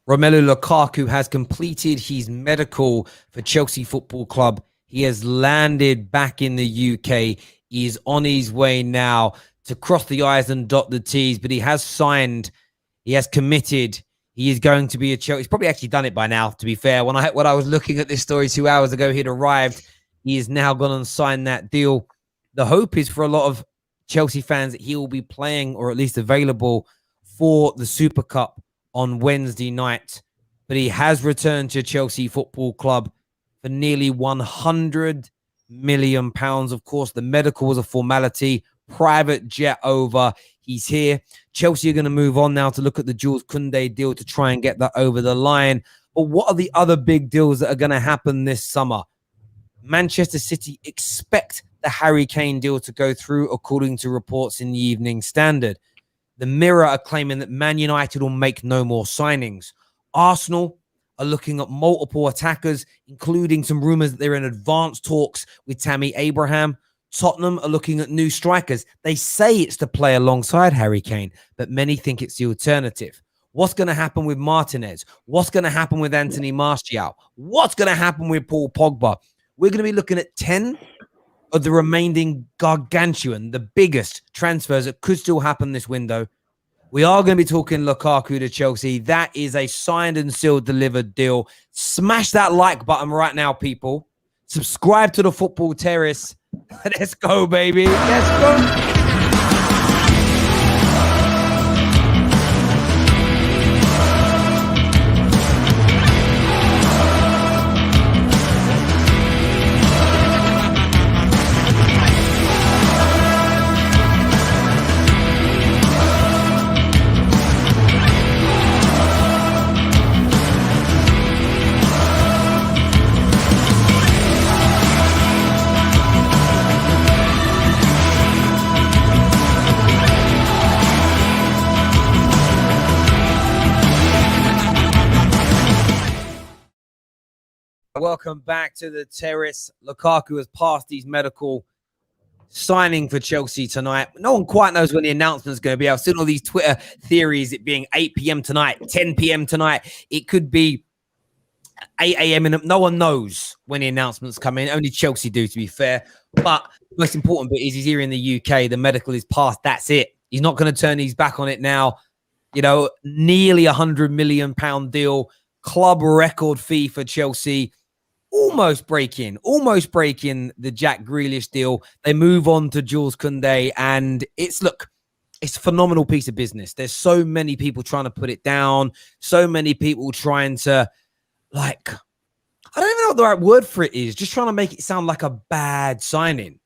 Romelu Lukaku has completed his medical for Chelsea Football Club. He has landed back in the UK. He is on his way now to cross the I's and dot the T's, but he has signed. He has committed. He is going to be a Chelsea. He's probably actually done it by now, to be fair. When I was looking at this story 2 hours ago, he'd arrived. He is now gone and signed that deal. The hope is for a lot of Chelsea fans that he will be playing or at least available for the Super Cup on Wednesday night. But he has returned to Chelsea Football Club for nearly £100 million. Of course, the medical was a formality. Private jet over. He's here. Chelsea are going to move on now to look at the Jules Koundé deal to try and get that over the line. But what are the other big deals that are going to happen this summer? Manchester City expect the Harry Kane deal to go through, according to reports in the Evening Standard. The Mirror are claiming that Man United will make no more signings. Arsenal are looking at multiple attackers, including some rumours that they're in advanced talks with Tammy Abraham. Tottenham are looking at new strikers. They say it's to play alongside Harry Kane, but many think it's the alternative. What's going to happen with Martinez? What's going to happen with Anthony Martial? What's going to happen with Paul Pogba? We're going to be looking at 10 of the remaining gargantuan, the biggest transfers that could still happen this window. We are going to be talking Lukaku to Chelsea. That is a signed and sealed delivered deal. Smash that like button right now, people. Subscribe to the Football Terrace. Let's go, baby. Let's go. Welcome back to the Terrace. Lukaku has passed his medical, signing for Chelsea tonight. No one quite knows when the announcement is going to be. I've seen all these Twitter theories, it being 8 p.m. tonight, 10 p.m. tonight. It could be 8 a.m. No one knows when the announcements come in. Only Chelsea do, to be fair. But the most important bit is he's here in the UK. The medical is passed. That's it. He's not going to turn his back on it now. You know, nearly £100 million deal, club record fee for Chelsea. Almost breaking the Jack Grealish deal. They move on to Jules Koundé, and it's a phenomenal piece of business. There's so many people trying to put it down, so many people trying to, I don't even know what the right word for it is, just trying to make it sound like a bad signing.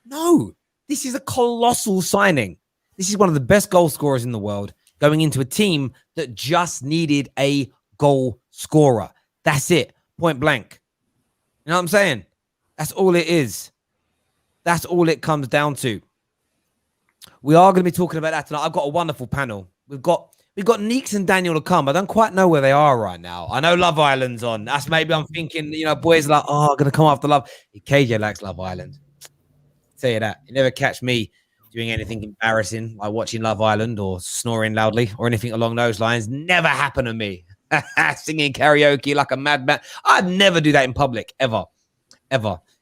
No, this is a colossal signing. This is one of the best goal scorers in the world going into a team that just needed a goal scorer. That's it, point blank. You know what I'm saying? That's all it is. That's all it comes down to. We are going to be talking about that tonight. I've got a wonderful panel. We've got Neeks and Daniel to come. I don't quite know where they are right now. I know Love Island's on. That's maybe I'm thinking, boys are like, I'm going to come after Love. KJ likes Love Island. I'll tell you that. You never catch me doing anything embarrassing like watching Love Island or snoring loudly or anything along those lines. Never happened to me. Singing karaoke like a madman. I'd never do that in public, ever.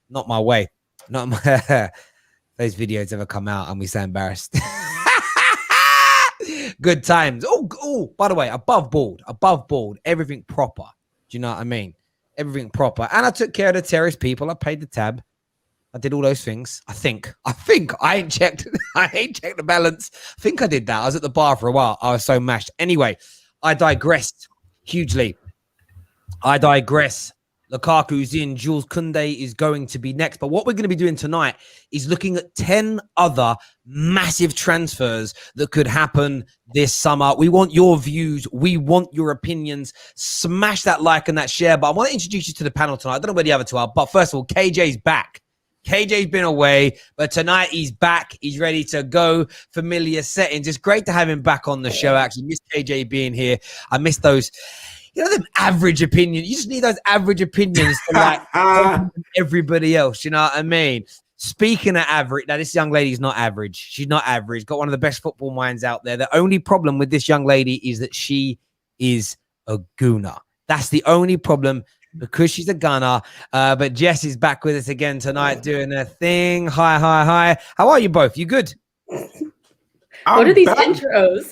Not my way. Not my those videos ever come out and we so embarrassed. Good times. Oh, by the way, above board, everything proper. Do you know what I mean? Everything proper. And I took care of the terrace people. I paid the tab. I did all those things. I think I ain't checked. I ain't checked the balance. I think I did that. I was at the bar for a while. I was so mashed. Anyway, I digressed hugely. Lukaku's in. Jules Koundé is going to be next. But what we're going to be doing tonight is looking at 10 other massive transfers that could happen this summer. We want your views. We want your opinions. Smash that like and that share. But I want to introduce you to the panel tonight. I don't know where the other two are. But first of all, KJ's back. KJ's been away, but tonight he's back. He's ready to go. Familiar settings. It's great to have him back on the show. Actually, miss KJ being here. I miss those, them average opinions. You just need those average opinions to everybody else. You know what I mean? Speaking of average, now this young lady's not average. She's not average. Got one of the best football minds out there. The only problem with this young lady is that she is a gooner. That's the only problem because she's a gunner. But Jess is back with us again tonight doing a thing. Hi. How are you both? You good? What are these intros?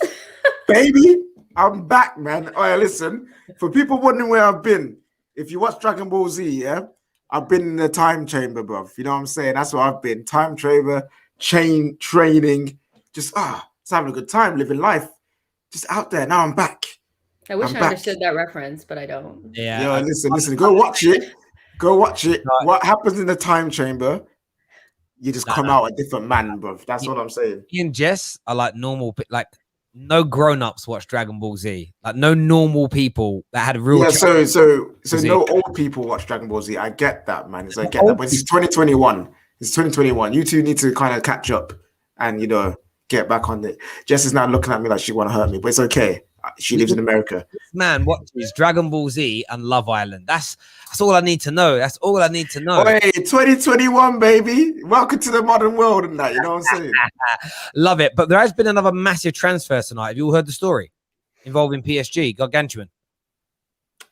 Baby, I'm back, man. All right, listen. For people wondering where I've been, if you watch Dragon Ball Z, yeah, I've been in the time chamber, bruv. You know what I'm saying? That's where I've been. Time chamber, training, just having a good time, living life. Just out there. Now I'm back. I wish I understood that reference, but I don't. Yeah. Yo, listen. Go watch it. What happens in the time chamber? You just come out a different man, bruv. That's what I'm saying. Me and Jess are like normal, like no grown-ups watch Dragon Ball Z. Like no normal people that had a real. Yeah, so no old people watch Dragon Ball Z. I get that, man. I get that, but it's 2021. It's 2021. You two need to kind of catch up and get back on it. Jess is now looking at me like she want to hurt me, but it's okay. She lives in America. Man, watches Dragon Ball Z and Love Island. That's all I need to know. That's all I need to know. Hey, 2021, baby. Welcome to the modern world and that. You know what I'm saying? Love it. But there has been another massive transfer tonight. Have you all heard the story involving PSG, gargantuan?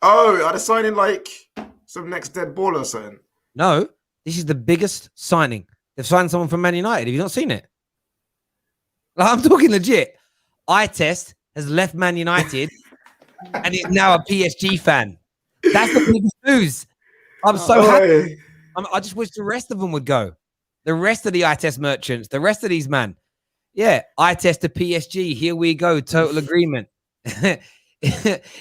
Oh, are they signing like some next dead ball or something? No, this is the biggest signing. They've signed someone from Man United. Have you not seen it? Like, I'm talking legit. Eye test has left Man United and is now a PSG fan. That's the biggest news. I'm so happy. I just wish the rest of them would go. The rest of the eye test merchants, the rest of these man. Yeah, eye test to PSG. Here we go. Total agreement.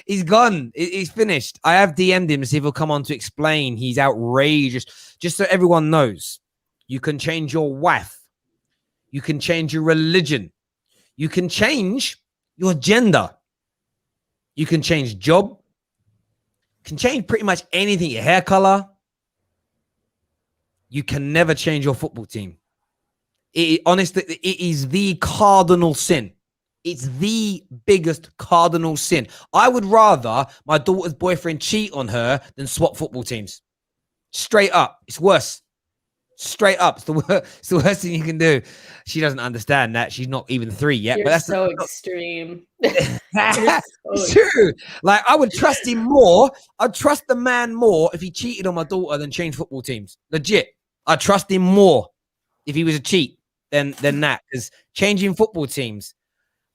He's gone. He's finished. I have DM'd him to see if he'll come on to explain. He's outrageous. Just so everyone knows, you can change your wife. You can change your religion. You can change your gender. You can change job. Can change pretty much anything. Your hair color. You can never change your football team. Honestly, it is the cardinal sin. It's the biggest cardinal sin. I would rather my daughter's boyfriend cheat on her than swap football teams. Straight up. It's worse. Straight up. It's the worst thing you can do. She doesn't understand that. She's not even 3 yet. You're but that's so extreme. It's true. Like, I would trust him more. I'd trust the man more if he cheated on my daughter than change football teams. Legit. I'd trust him more if he was a cheat than that. Because changing football teams,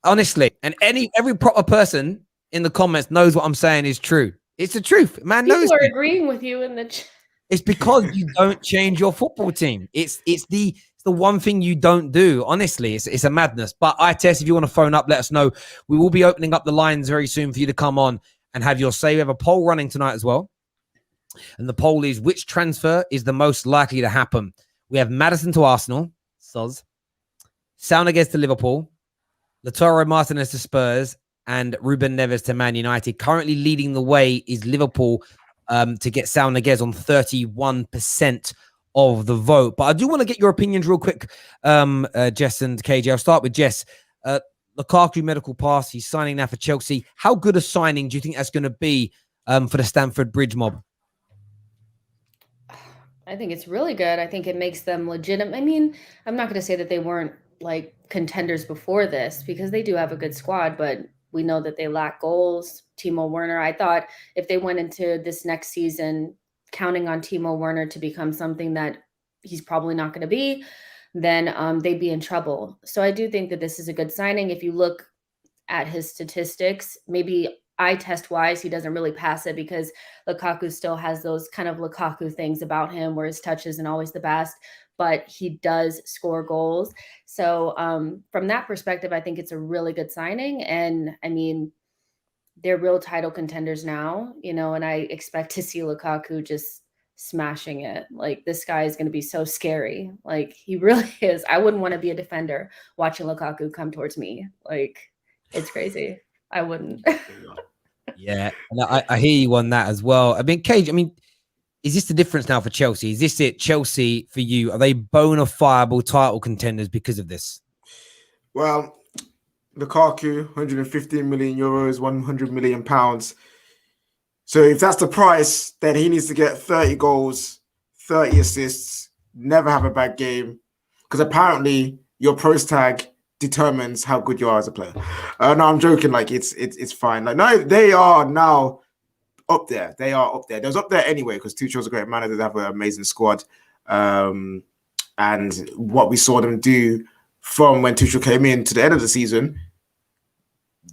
honestly, and every proper person in the comments knows what I'm saying is true. It's the truth. Man knows. People are agreeing with you in the It's because you don't change your football team. It's the one thing you don't do. Honestly, it's a madness. But I test, if you want to phone up, let us know. We will be opening up the lines very soon for you to come on and have your say. We have a poll running tonight as well. And the poll is, which transfer is the most likely to happen? We have Maddison to Arsenal, Soz. Sounegez to Liverpool. Lautaro Martinez to Spurs. And Ruben Neves to Man United. Currently leading the way is Liverpool to get Sounegez on 31% of the vote. But I do want to get your opinions real quick, Jess and KJ. I'll start with Jess. Lukaku medical pass. He's signing now for Chelsea. How good a signing do you think that's going to be for the Stamford Bridge mob? I think it's really good. I think it makes them legitimate. I mean, I'm not going to say that they weren't like contenders before this because they do have a good squad, but we know that they lack goals. Timo Werner, I thought if they went into this next season counting on Timo Werner to become something that he's probably not going to be, then they'd be in trouble. So I do think that this is a good signing. If you look at his statistics, maybe eye test wise, he doesn't really pass it because Lukaku still has those kind of Lukaku things about him where his touch isn't always the best, but he does score goals. So from that perspective, I think it's a really good signing. And I mean, they're real title contenders now, and I expect to see Lukaku just smashing it. Like, this guy is going to be so scary. Like, he really is. I wouldn't want to be a defender watching Lukaku come towards me. Like, it's crazy. I wouldn't. Yeah, and I hear you on that as well. I mean, Cage, is this the difference now for Chelsea? Is this it, Chelsea, for you? Are they bona fide title contenders because of this? Well, Lukaku, 115 million euros, 100 million pounds. So if that's the price, then he needs to get 30 goals, 30 assists, never have a bad game. Because apparently your pros tag determines how good you are as a player. No, I'm joking. Like it's fine. Like no, they are now up there. They are up there. They was up there anyway because Tuchel's a great manager. They have an amazing squad. And what we saw them do from when Tuchel came in to the end of the season,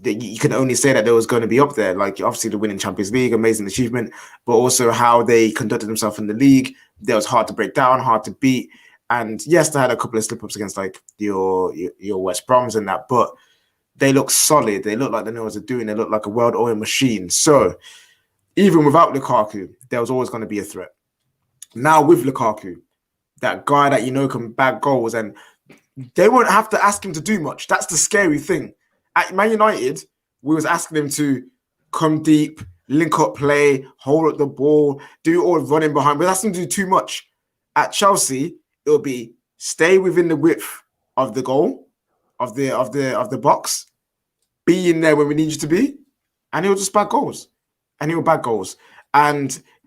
you can only say that they was going to be up there. Like obviously the winning Champions League, amazing achievement, but also how they conducted themselves in the league. That was hard to break down, hard to beat. And yes, they had a couple of slip-ups against like your West Broms and that, but they look solid. They look like they know what they're doing. They look like a well-oiled machine. So even without Lukaku, there was always going to be a threat. Now with Lukaku, that guy that you know can bag goals, and they won't have to ask him to do much. That's the scary thing. At Man United, we was asking him to come deep, link up play, hold up the ball, do all running behind. But that's him to do too much. At Chelsea, it'll be stay within the width of the goal, of the box, be in there when we need you to be, and he'll just bag goals. And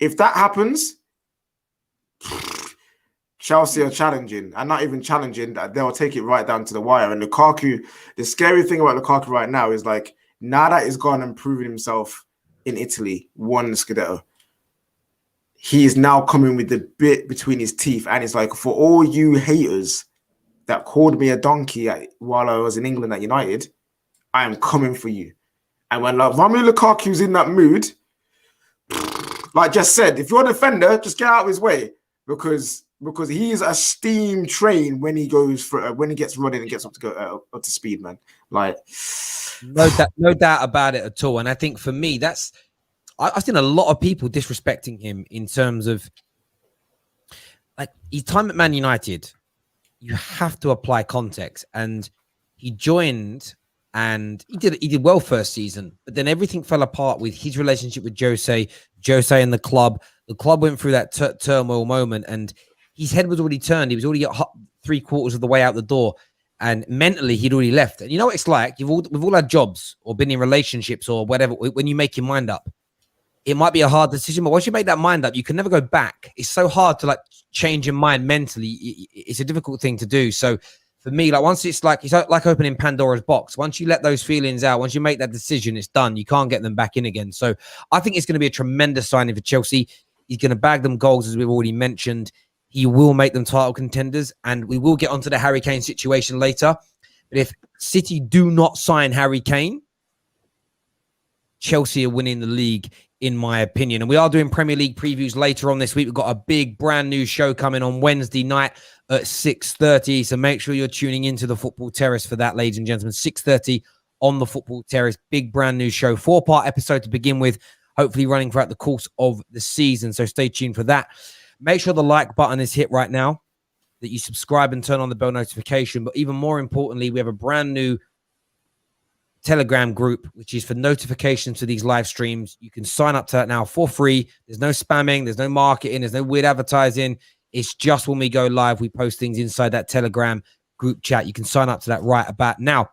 if that happens, Chelsea are challenging, and not even challenging, they'll take it right down to the wire. And Lukaku, the scary thing about Lukaku right now is like, now that he's gone and proven himself in Italy, won the Scudetto, he is now coming with the bit between his teeth. And it's like, for all you haters that called me a donkey while I was in England at United, I am coming for you. And when Romelu Lukaku's in that mood, like just said, if you're a defender, just get out of his way because he's a steam train when he goes for when he gets running and gets up to speed, man. Like no doubt about it at all. And I think for me, I've seen a lot of people disrespecting him in terms of like his time at Man United. You have to apply context, and he joined. And he did well first season, but then everything fell apart with his relationship with Jose and the club. The club went through that turmoil moment, and his head was already turned. He was already 3/4 of the way out the door, and mentally he'd already left. And you know what it's like? We've all had jobs or been in relationships or whatever. When you make your mind up, it might be a hard decision, but once you make that mind up, you can never go back. It's so hard to like change your mind mentally. It's a difficult thing to do. So for me, like once it's like opening Pandora's box. Once you let those feelings out, once you make that decision, it's done. You can't get them back in again. So I think it's going to be a tremendous signing for Chelsea. He's going to bag them goals, as we've already mentioned. He will make them title contenders, and we will get onto the Harry Kane situation later. But if City do not sign Harry Kane, Chelsea are winning the league, in my opinion. And we are doing Premier League previews later on this week. We've got a big brand new show coming on Wednesday night at 6:30. So make sure you're tuning into the Football Terrace for that, ladies and gentlemen. 6:30 on the Football Terrace. Big brand new show. 4-part episode to begin with, hopefully running throughout the course of the season. So stay tuned for that. Make sure the like button is hit right now, that you subscribe and turn on the bell notification. But even more importantly, we have a brand new Telegram group, which is for notifications to these live streams. You can sign up to that now for free. There's no spamming. There's no marketing. There's no weird advertising. It's just when we go live, we post things inside that Telegram group chat. You can sign up to that right about now.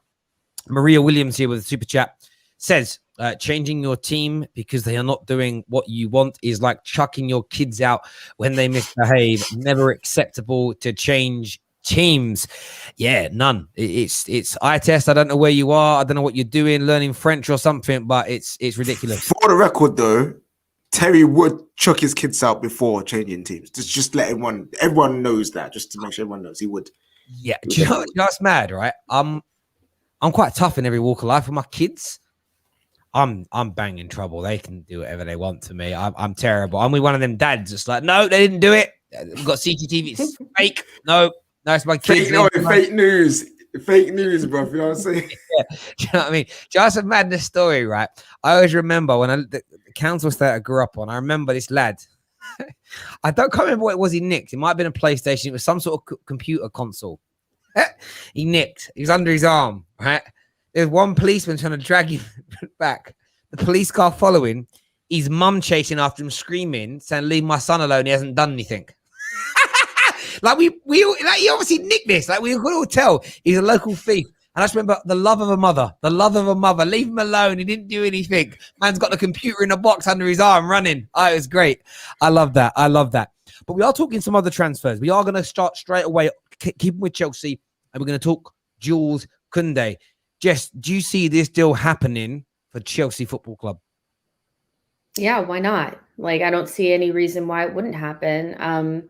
Maria Williams here with a super chat says, changing your team because they are not doing what you want is like chucking your kids out when they misbehave. Never acceptable to change teams. Yeah, none. It's eye test. I don't know where you are. I don't know what you're doing, learning French or something, but it's ridiculous. For the record, though, Terry would chuck his kids out before changing teams. Just let everyone knows that, just to make sure everyone knows he would. Yeah, do you know what's mad, right? I'm quite tough in every walk of life with my kids. I'm banging trouble. They can do whatever they want to me. I'm terrible. I'm with one of them dads. It's like, no, they didn't do it. We've got CCTV. It's fake. No, it's my kids. Fake news. Fake news, bro. You know what I'm saying? Yeah. Do you know what I mean? Just a madness story, right? I always remember when the council estate I grew up on, I remember this lad. I can't remember what it was he nicked. It might have been a PlayStation. It was some sort of computer console. He nicked. He was under his arm, right? There's one policeman trying to drag him back. The police car following. His mum chasing after him, screaming, saying, "Leave my son alone. He hasn't done anything." Like he obviously nicked this. Like we could all tell he's a local thief. And I just remember the love of a mother. Leave him alone. He didn't do anything. Man's got the computer in a box under his arm running. Oh, it was great. I love that. But we are talking some other transfers. We are going to start straight away, keeping with Chelsea, and we're going to talk Jules Koundé. Jess, do you see this deal happening for Chelsea Football Club? Yeah, why not? Like, I don't see any reason why it wouldn't happen.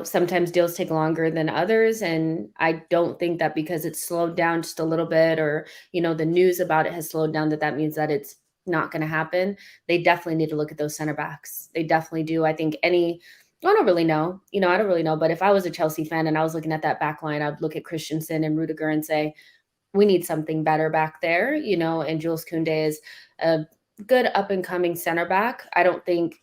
Sometimes deals take longer than others, and I don't think that because it's slowed down just a little bit, or the news about it has slowed down, that means that it's not going to happen. They definitely need to look at those center backs. They definitely do. I think I don't really know. I don't really know. But if I was a Chelsea fan and I was looking at that back line, I'd look at Christensen and Rudiger and say, we need something better back there, and Jules Koundé is a good up and coming center back. I don't think,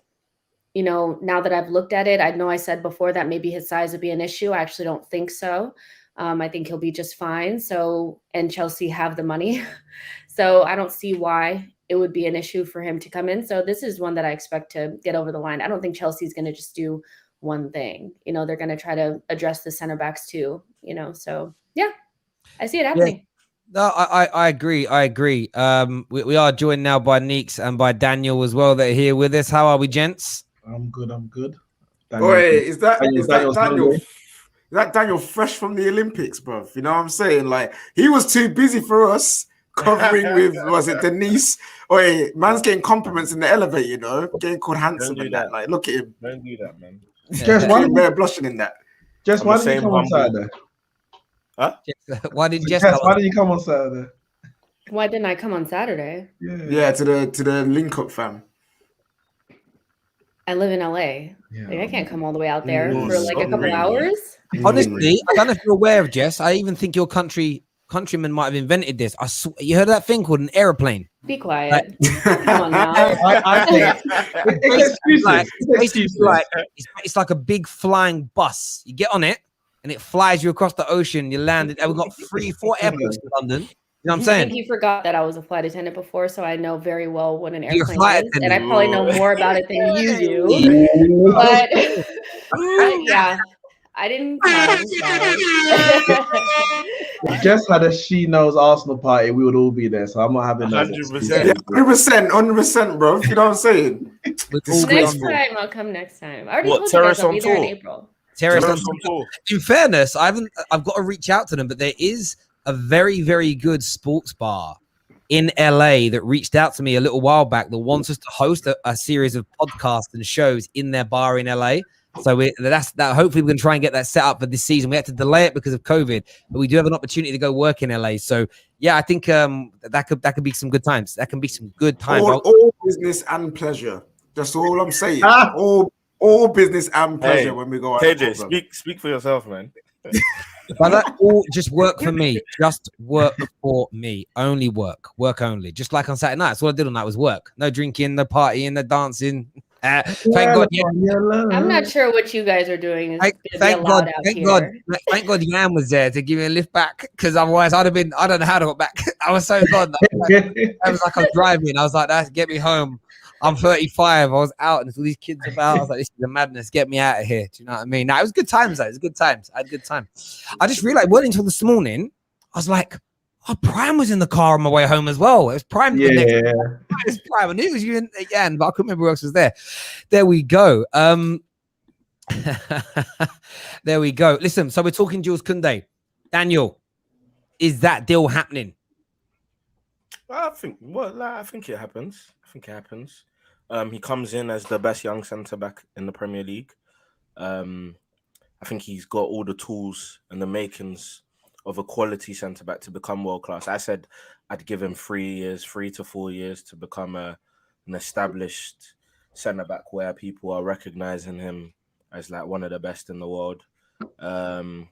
now that I've looked at it, I know I said before that maybe his size would be an issue. I actually don't think so. I think he'll be just fine. And Chelsea have the money. So I don't see why it would be an issue for him to come in. So this is one that I expect to get over the line. I don't think Chelsea's going to just do one thing. They're going to try to address the center backs too, so yeah, I see it happening. Yeah. No, I agree. We are joined now by Neeks and by Daniel as well. They're here with us. How are we, gents? I'm good. Wait, is that Daniel? Is that Daniel fresh from the Olympics, bro? You know what I'm saying? Like, he was too busy for us covering with, was it Denise? Wait, man's getting compliments in the elevator, getting called handsome and that. Like, look at him. Don't do that, man. Just why blushing in that? Just why did you come on Saturday? Huh? Why didn't you come on Saturday? Why didn't I come on Saturday? Yeah, to the link up, fam. I live in LA. I can't come all the way out there for like a couple hours. Honestly, I don't know if you're aware of, Jess. I even think your countrymen might have invented this. You heard of that thing called an aeroplane? Be quiet. Come on now. It's like a big flying bus. You get on it and it flies you across the ocean. You land. And we've got 3-4 airports in London. You know what I'm saying? I think you forgot that I was a flight attendant before, so I know very well what an airplane is, and I probably know more about it than you do. But yeah, I didn't come. Just had a She Knows Arsenal party, we would all be there. So I'm not having 100%. 100%, bro. You know what I'm saying? Next time, I'll come next time. I already told you guys I'll be there in April. Terrace on tour. In fairness, I've got to reach out to them, but there is a very, very good sports bar in LA that reached out to me a little while back that wants us to host a series of podcasts and shows in their bar in LA. So that's hopefully we can try and get that set up for this season. We had to delay it because of COVID, but we do have an opportunity to go work in LA. So yeah, I think that could be some good times. That can be some good times. All business and pleasure. That's all I'm saying. All business and pleasure when we go out. KJ, speak for yourself, man. But that all just work for me. Just work for me. Only work. Work only. Just like on Saturday night. That's all I did on that was work. No drinking, no partying, no dancing. Thank God. I'm not sure what you guys are doing. Thank God Yan was there to give me a lift back, because otherwise I don't know how to go back. I was so gone. I was driving. I was like, that's get me home. I'm 35. I was out and there's all these kids about. I was like, this is a madness. Get me out of here. Do you know what I mean? Now, it was good times, though. It was good times. I had a good time. I just realized, well, until this morning, I was like, Prime was in the car on my way home as well. It was Prime. Yeah. It was Prime. I knew it was you again, but I couldn't remember who else was there. There we go. There we go. Listen, so we're talking Jules Koundé. Daniel, is that deal happening? I think it happens. He comes in as the best young centre-back in the Premier League. I think he's got all the tools and the makings of a quality centre-back to become world-class. I said I'd give him 3 to 4 years to become an established centre-back where people are recognising him as like one of the best in the world. And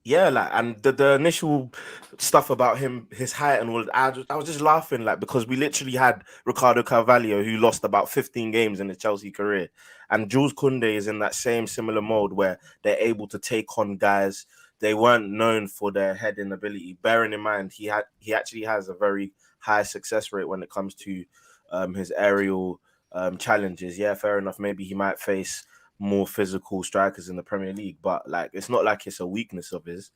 the initial stuff about him, his height and all, I was just laughing, because we literally had Ricardo Carvalho, who lost about 15 games in his Chelsea career, and Jules Koundé is in that similar mode where they're able to take on guys. They weren't known for their heading ability. Bearing in mind, he actually has a very high success rate when it comes to his aerial challenges. Yeah, fair enough. Maybe he might face more physical strikers in the Premier League, but it's not like it's a weakness of his.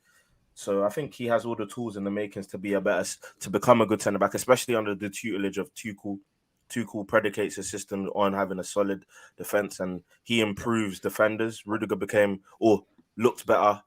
So I think he has all the tools and the makings to become a good centre back, especially under the tutelage of Tuchel. Tuchel predicates his system on having a solid defense, and he improves defenders. Rudiger looked better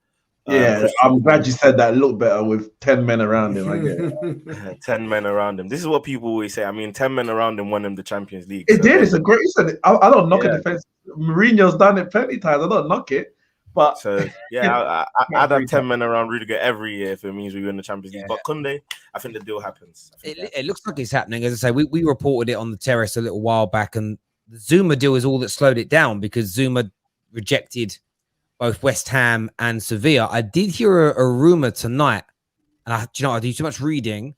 Yeah, Christian I'm glad you said that. Look better with 10 men around him. I get it. 10 men around him. This is what people always say. I mean, 10 men around him won him the Champions League. It So did. It's a great. I don't knock a yeah. defense. Mourinho's done it plenty times. I don't knock it, but So yeah, I'd have 10 men around Rudiger every year if it means we win the Champions League. But Kunde, I think the deal happens. It looks like it's happening. As I say, we reported it on the terrace a little while back, and the Zuma deal is all that slowed it down because Zuma rejected both West Ham and Sevilla. I did hear a rumor tonight, and I do too much reading,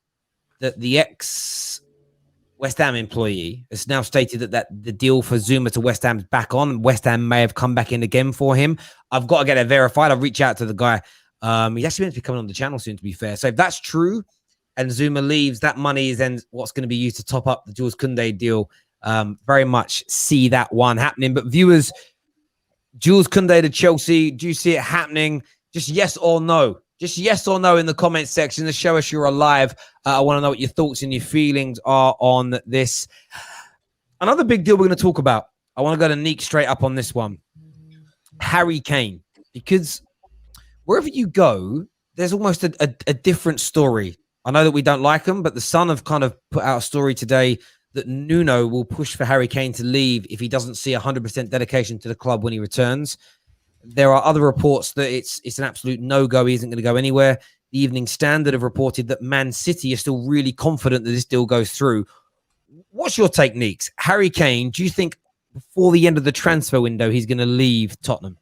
that the ex-West Ham employee has now stated that the deal for Zuma to West Ham is back on. West Ham may have come back in again for him. I've got to get it verified. I'll reach out to the guy. He's actually meant to be coming on the channel soon, to be fair. So if that's true and Zuma leaves, that money is then what's going to be used to top up the Jules Koundé deal. Very much see that one happening. But viewers, Jules Koundé to Chelsea, do you see it happening? Just yes or no. Just yes or no in the comments section to show us you're alive. I want to know what your thoughts and your feelings are on this. Another big deal we're going to talk about. I want to go to Neek straight up on this one. Harry Kane. Because wherever you go, there's almost a different story. I know that we don't like him, but the Sun have kind of put out a story today that Nuno will push for Harry Kane to leave if he doesn't see 100% dedication to the club when he returns. There are other reports that it's an absolute no-go. He isn't going to go anywhere. The Evening Standard have reported that Man City are still really confident that this deal goes through. What's your take, Neeks? Harry Kane, do you think before the end of the transfer window he's going to leave Tottenham?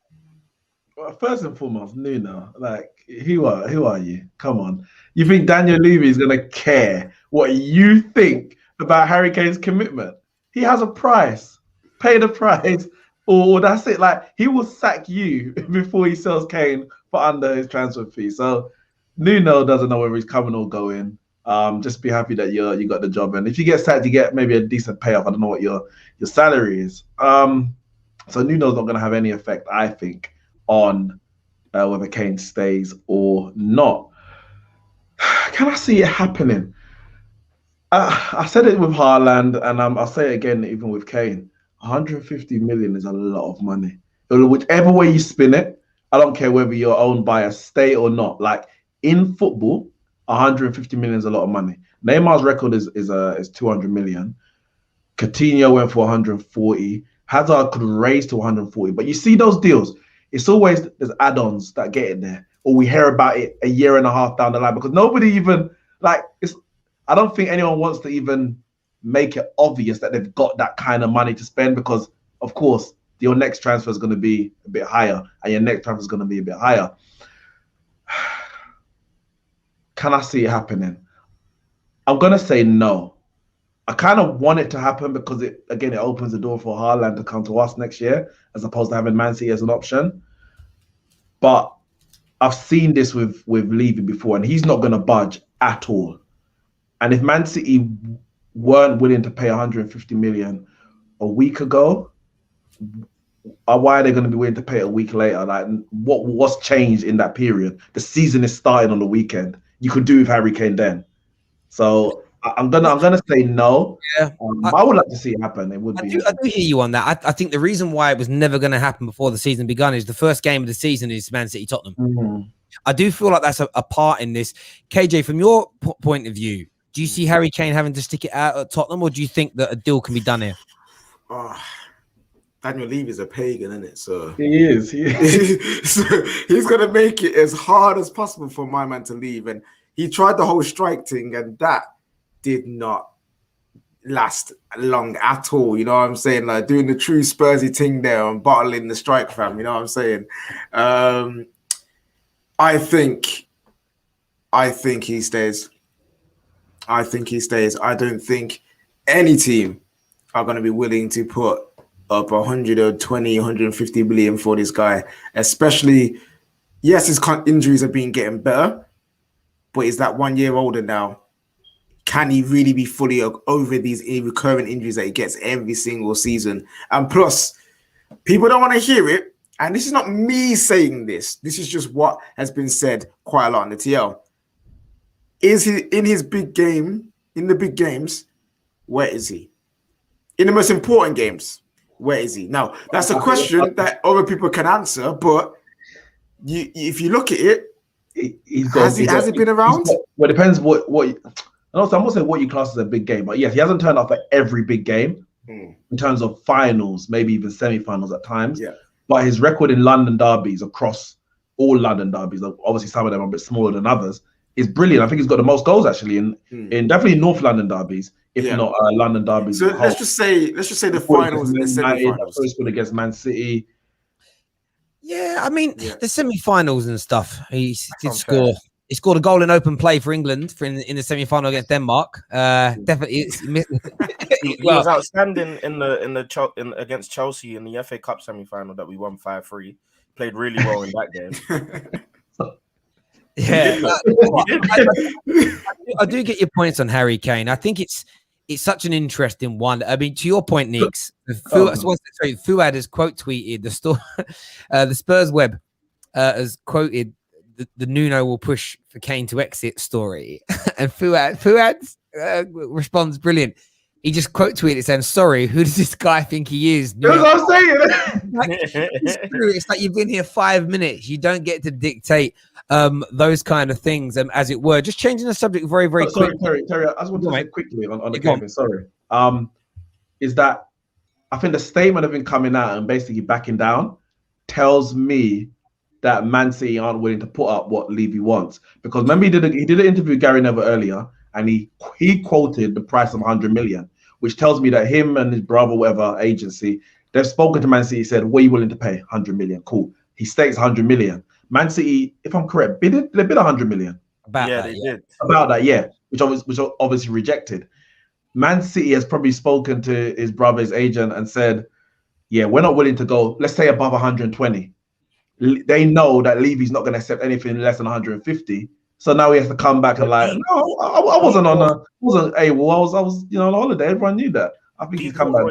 Well, first and foremost, Nuno, like, who are you? Come on. You think Daniel Levy is going to care what you think about Harry Kane's commitment? He has a price. Pay the price, or that's it. Like, he will sack you before he sells Kane for under his transfer fee. So Nuno doesn't know whether he's coming or going. Just be happy that you got the job, and if you get sacked, you get maybe a decent payoff. I don't know what your salary is. So Nuno's not going to have any effect, I think, on whether Kane stays or not. Can I see it happening? I said it with Haaland, and I'll say it again even with Kane. 150 million is a lot of money. Whichever way you spin it, I don't care whether you're owned by a state or not. Like, in football, 150 million is a lot of money. Neymar's record is 200 million. Coutinho went for 140. Hazard could raise to 140. But you see those deals, it's always there's add-ons that get in there, or we hear about it a year and a half down the line, because nobody even, like, I don't think anyone wants to even make it obvious that they've got that kind of money to spend, because of course your next transfer is going to be a bit higher, and your next transfer is going to be a bit higher. Can I see it happening? I'm going to say no. I kind of want it to happen because it opens the door for Haaland to come to us next year, as opposed to having Man City as an option. But I've seen this with Levy before, and he's not going to budge at all. And if Man City weren't willing to pay 150 million a week ago, why are they going to be willing to pay it a week later? Like, what's changed in that period? The season is starting on the weekend. You could do with Harry Kane then. So I'm gonna say no. Yeah, I would like to see it happen. It would be. I do hear you on that. I think the reason why it was never going to happen before the season begun is the first game of the season is Man City Tottenham. Mm-hmm. I do feel like that's a part in this. KJ, from your point of view, do you see Harry Kane having to stick it out at Tottenham, or do you think that a deal can be done here? Daniel Levy is a pagan, isn't it? So he is. So he's gonna make it as hard as possible for my man to leave. And he tried the whole strike thing, and that did not last long at all. You know what I'm saying? Like, doing the true Spursy thing there and bottling the strike, fam. You know what I'm saying? I think he stays. I think he stays. I don't think any team are going to be willing to put up 120, 150 million for this guy, especially, yes, his injuries have been getting better, but he's that 1 year older now. Can he really be fully over these recurring injuries that he gets every single season? And plus, people don't want to hear it. And this is not me saying this. This is just what has been said quite a lot in the TL. Is he in his big game, in the big games? Where is he? In the most important games, where is he? Now, that's a question that other people can answer, but if you look at it, he's got. has he been around? Well, it depends what. And also, I'm not saying what you class as a big game, but yes, he hasn't turned up for every big game in terms of finals, maybe even semi-finals at times. Yeah. But his record in London derbies across all London derbies, obviously some of them are a bit smaller than others, is brilliant. I think he's got the most goals actually in definitely North London derbies, if not London derbies. So let's just say the finals and the semi-finals. First one against Man City. Yeah, I mean the semi-finals and stuff. He did score. He scored a goal in open play for England in the semi-final against Denmark. Definitely, he was outstanding against Chelsea in the FA Cup semi-final that we won 5-3. Played really well in that game. Yeah, I do get your points on Harry Kane. I think it's such an interesting one. I mean, to your point, Neeks, Fuad has quote tweeted the Spurs web has quoted the Nuno will push for Kane to exit story, and Fuad responds brilliant. He just quote tweeted saying, "Sorry, who does this guy think he is?" That's what I'm saying. It's like you've been here 5 minutes. You don't get to dictate those kind of things, as it were. Just changing the subject very, very quickly. Sorry, Terry. I just want to say quickly on the Kevin. Sorry, is that I think the statement of him coming out and basically backing down tells me that Man City aren't willing to put up what Levy wants. Because remember he did an interview with Gary Neville earlier, and he quoted the price of 100 million, which tells me that him and his brother, whatever agency, they've spoken to Man City, said, what are you willing to pay? 100 million. Cool. He stakes 100 million. Man City, if I'm correct, they bid 100 million. They did. About that, yeah. Which obviously rejected. Man City has probably spoken to his brother's agent and said, yeah, we're not willing to go, let's say above 120. They know that Levy's not going to accept anything less than 150. So now he has to come back and like, no, I wasn't on I was on holiday. Everyone knew that. I think he's come back.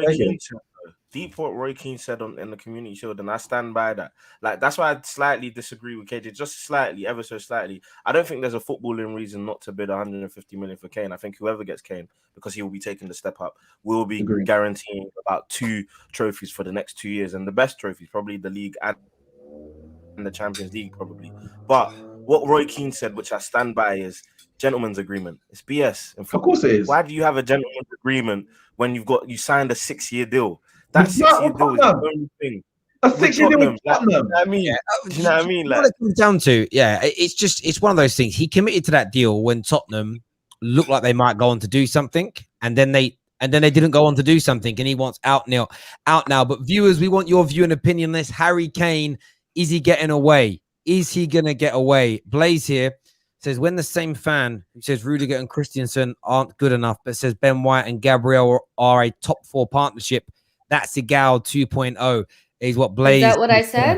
Deep what Roy Keane said in the community shield, and I stand by that. Like that's why I slightly disagree with KJ, just slightly, ever so slightly. I don't think there's a footballing reason not to bid 150 million for Kane. I think whoever gets Kane, because he will be taking the step up, will be guaranteeing about 2 trophies for the next 2 years, and the best trophies probably the league and the Champions League probably. But what Roy Keane said, which I stand by, is gentleman's agreement. It's BS. Of course it is. Why do you have a gentleman's agreement when you signed a 6-year deal? That 6-year deal is the only thing. A 6-year deal with Tottenham. Do you know what I mean? Do you know what I mean? What it comes down to, it's one of those things. He committed to that deal when Tottenham looked like they might go on to do something, and then they didn't go on to do something, and he wants out now. But viewers, we want your view and opinion on this. Harry Kane, is he getting away? Is he gonna get away? Blaze here says, when the same fan who says Rudiger and Christensen aren't good enough, but says Ben White and Gabriel are a top 4 partnership, that's Segal 2.0 is what Blaze. Is that what I said?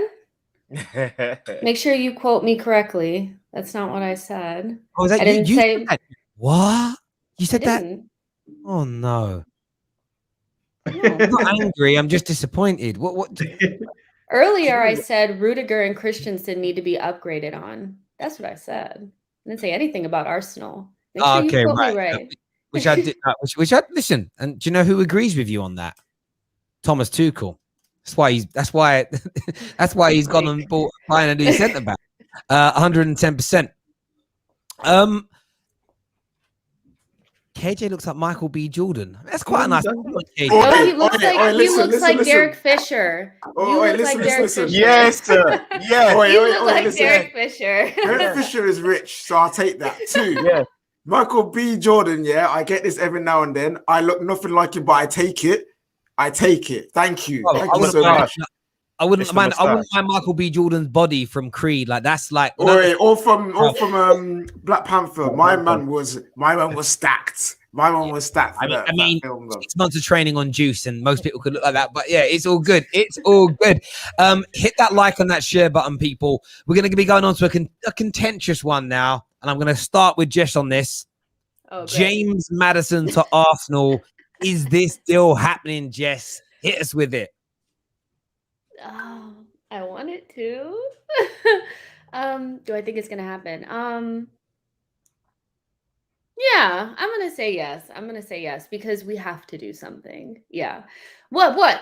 Make sure you quote me correctly. That's not what I said. Oh, is that I didn't say that? What? You said that? Oh no. I'm not angry. I'm just disappointed. What? Earlier, I said Rudiger and Christensen need to be upgraded on. That's what I said. I didn't say anything about Arsenal. Make sure you quote me right. Which I did. Which I listen. And do you know who agrees with you on that? Thomas Tuchel. That's why he's gone and bought buying a new centre back. 110%. KJ looks like Michael B. Jordan. That's quite a nice compliment, KJ. Oh, he looks like Derek Fisher. Listen. Yes, sir. Yeah. You look like Derek Fisher. Derek Fisher is rich, so I'll take that too. Yeah. Michael B. Jordan, I get this every now and then. I look nothing like him, but I take it. Thank you. Thank you so much. I wouldn't mind Michael B. Jordan's body from Creed. Like that's like or from Black Panther. My man was stacked. My man was stacked. I mean 6 months of training on juice, and most people could look like that. But yeah, it's all good. It's all good. Hit that like and that share button, people. We're going to be going on to a contentious one now, and I'm going to start with Jess on this. James Maddison to Arsenal. Is this deal happening, Jess? Hit us with it. Oh, I want it to. Do I think it's gonna happen? Yeah, I'm gonna say yes because we have to do something. Yeah. What?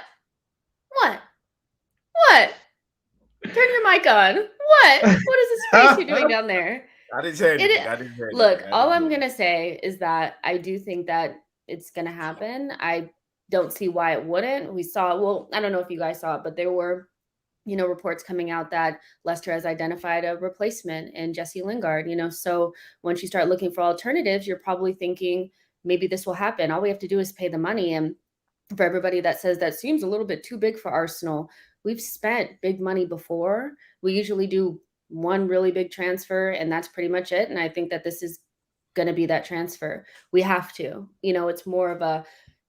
Turn your mic on. What? What is this face you're doing down there? I didn't say anything. It- I didn't say anything. Look, I all didn't I'm say gonna say is that I do think that it's gonna happen. I don't see why it wouldn't. We saw, well, I don't know if you guys saw it, but there were, reports coming out that Leicester has identified a replacement in Jesse Lingard, so once you start looking for alternatives, you're probably thinking maybe this will happen. All we have to do is pay the money. And for everybody that says that seems a little bit too big for Arsenal, we've spent big money before. We usually do one really big transfer and that's pretty much it. And I think that this is going to be that transfer. We have to, it's more of a,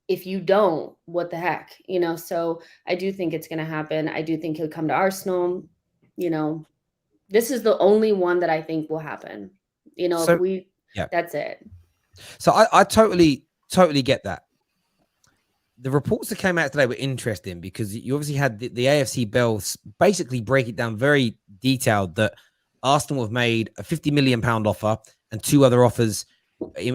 if you don't, what the heck, so I do think it's going to happen. I do think he'll come to Arsenal. This is the only one that I think will happen. So, if we, yeah, that's it. So I totally get that. The reports that came out today were interesting because you obviously had the AFC Bells basically break it down very detailed that Arsenal have made a £50 million offer and two other offers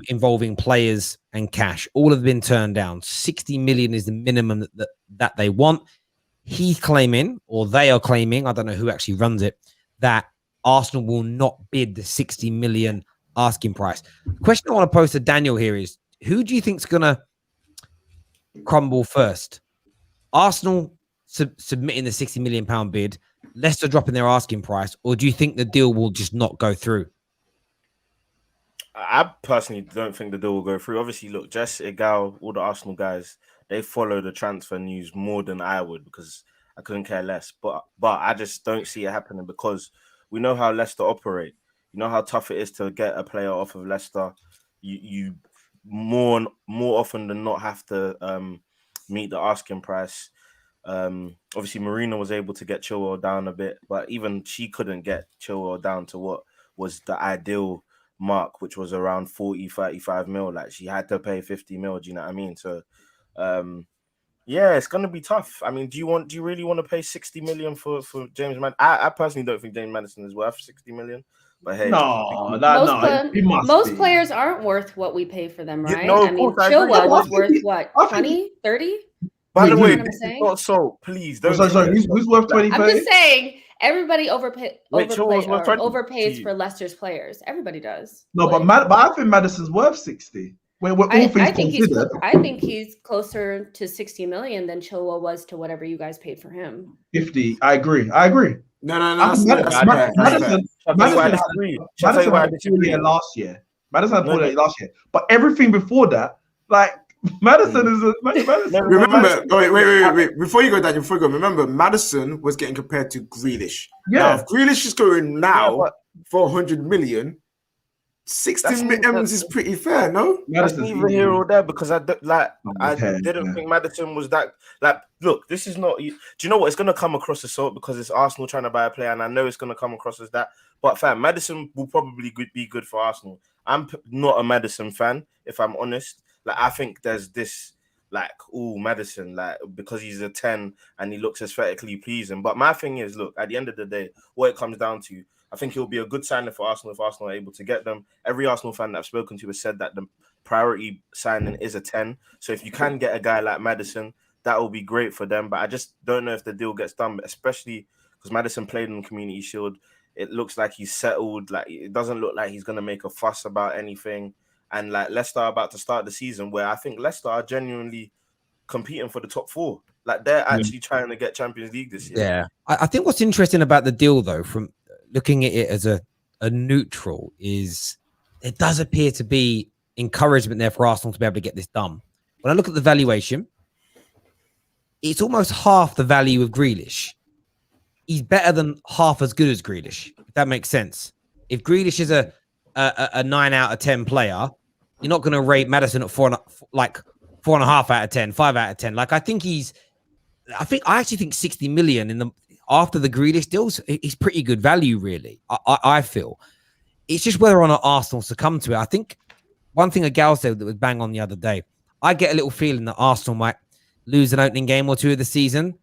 involving players and cash. All have been turned down. 60 million is the minimum that they want. He's claiming, or they are claiming, I don't know who actually runs it, that Arsenal will not bid the 60 million asking price. The question I want to pose to Daniel here is, who do you think is going to crumble first? Arsenal submitting the £60 million bid, Leicester dropping their asking price, or do you think the deal will just not go through? I personally don't think the deal will go through. Obviously, look, Jess, Egal, all the Arsenal guys, they follow the transfer news more than I would because I couldn't care less. But I just don't see it happening because we know how Leicester operate. You know how tough it is to get a player off of Leicester. You more often than not have to meet the asking price. Obviously, Marina was able to get Chilwell down a bit, but even she couldn't get Chilwell down to what was the ideal mark, which was around 40-35 mil. Like, she had to pay 50 mil. Do you know what I mean? So yeah, it's gonna be tough. I mean, do you really want to pay 60 million for James Madison? I personally don't think James Madison is worth 60 million, but hey, most players aren't worth what we pay for them, right? No, I mean, I Chilwell was worth what, 20, 30? By the way, what I'm saying? not so. Please don't. Sorry, who's worth 20? I'm just saying, everybody overpays for Leicester's players. Everybody does. No, but I think Madison's worth 60. I think he's closer to 60 million than Chilwell was to whatever you guys paid for him. 50. I agree. No. Madison had a poor year last year. But everything before that, like Madison is a Madison. Remember, wait. Before you go, Daniel, remember, Madison was getting compared to Grealish. Yeah. Now, if Grealish is going now for 100 million, 60 million is pretty fair, no? That's neither here or there because I didn't think Madison was that. Like, look, this is not. Do you know what? It's gonna come across as salt because it's Arsenal trying to buy a player, and I know it's gonna come across as that. But fam, Madison will probably be good for Arsenal. I'm not a Madison fan, if I'm honest. Like, I think there's this, like, Madison, like, because he's a 10 and he looks aesthetically pleasing. But my thing is, look, at the end of the day, what it comes down to, I think he'll be a good signing for Arsenal if Arsenal are able to get them. Every Arsenal fan that I've spoken to has said that the priority signing is a 10. So if you can get a guy like Madison, that will be great for them. But I just don't know if the deal gets done, especially because Madison played in the Community Shield. It looks like he's settled. Like, it doesn't look like he's going to make a fuss about anything. And like, Leicester are about to start the season where I think Leicester are genuinely competing for the top 4. Like, they're actually trying to get Champions League this year. Yeah. I think what's interesting about the deal, though, from looking at it as a neutral, is it does appear to be encouragement there for Arsenal to be able to get this done. When I look at the valuation, it's almost half the value of Grealish. He's better than half as good as Grealish, if that makes sense. If Grealish is a 9 out of 10 player, you're not going to rate Madison at 4.5 out of 10, 5 out of 10. Like, I actually think 60 million after the Grealish deals is pretty good value, really. I feel it's just whether or not Arsenal succumb to it. I think one thing a gal said that was bang on the other day, I get a little feeling that Arsenal might lose an opening game or two of the season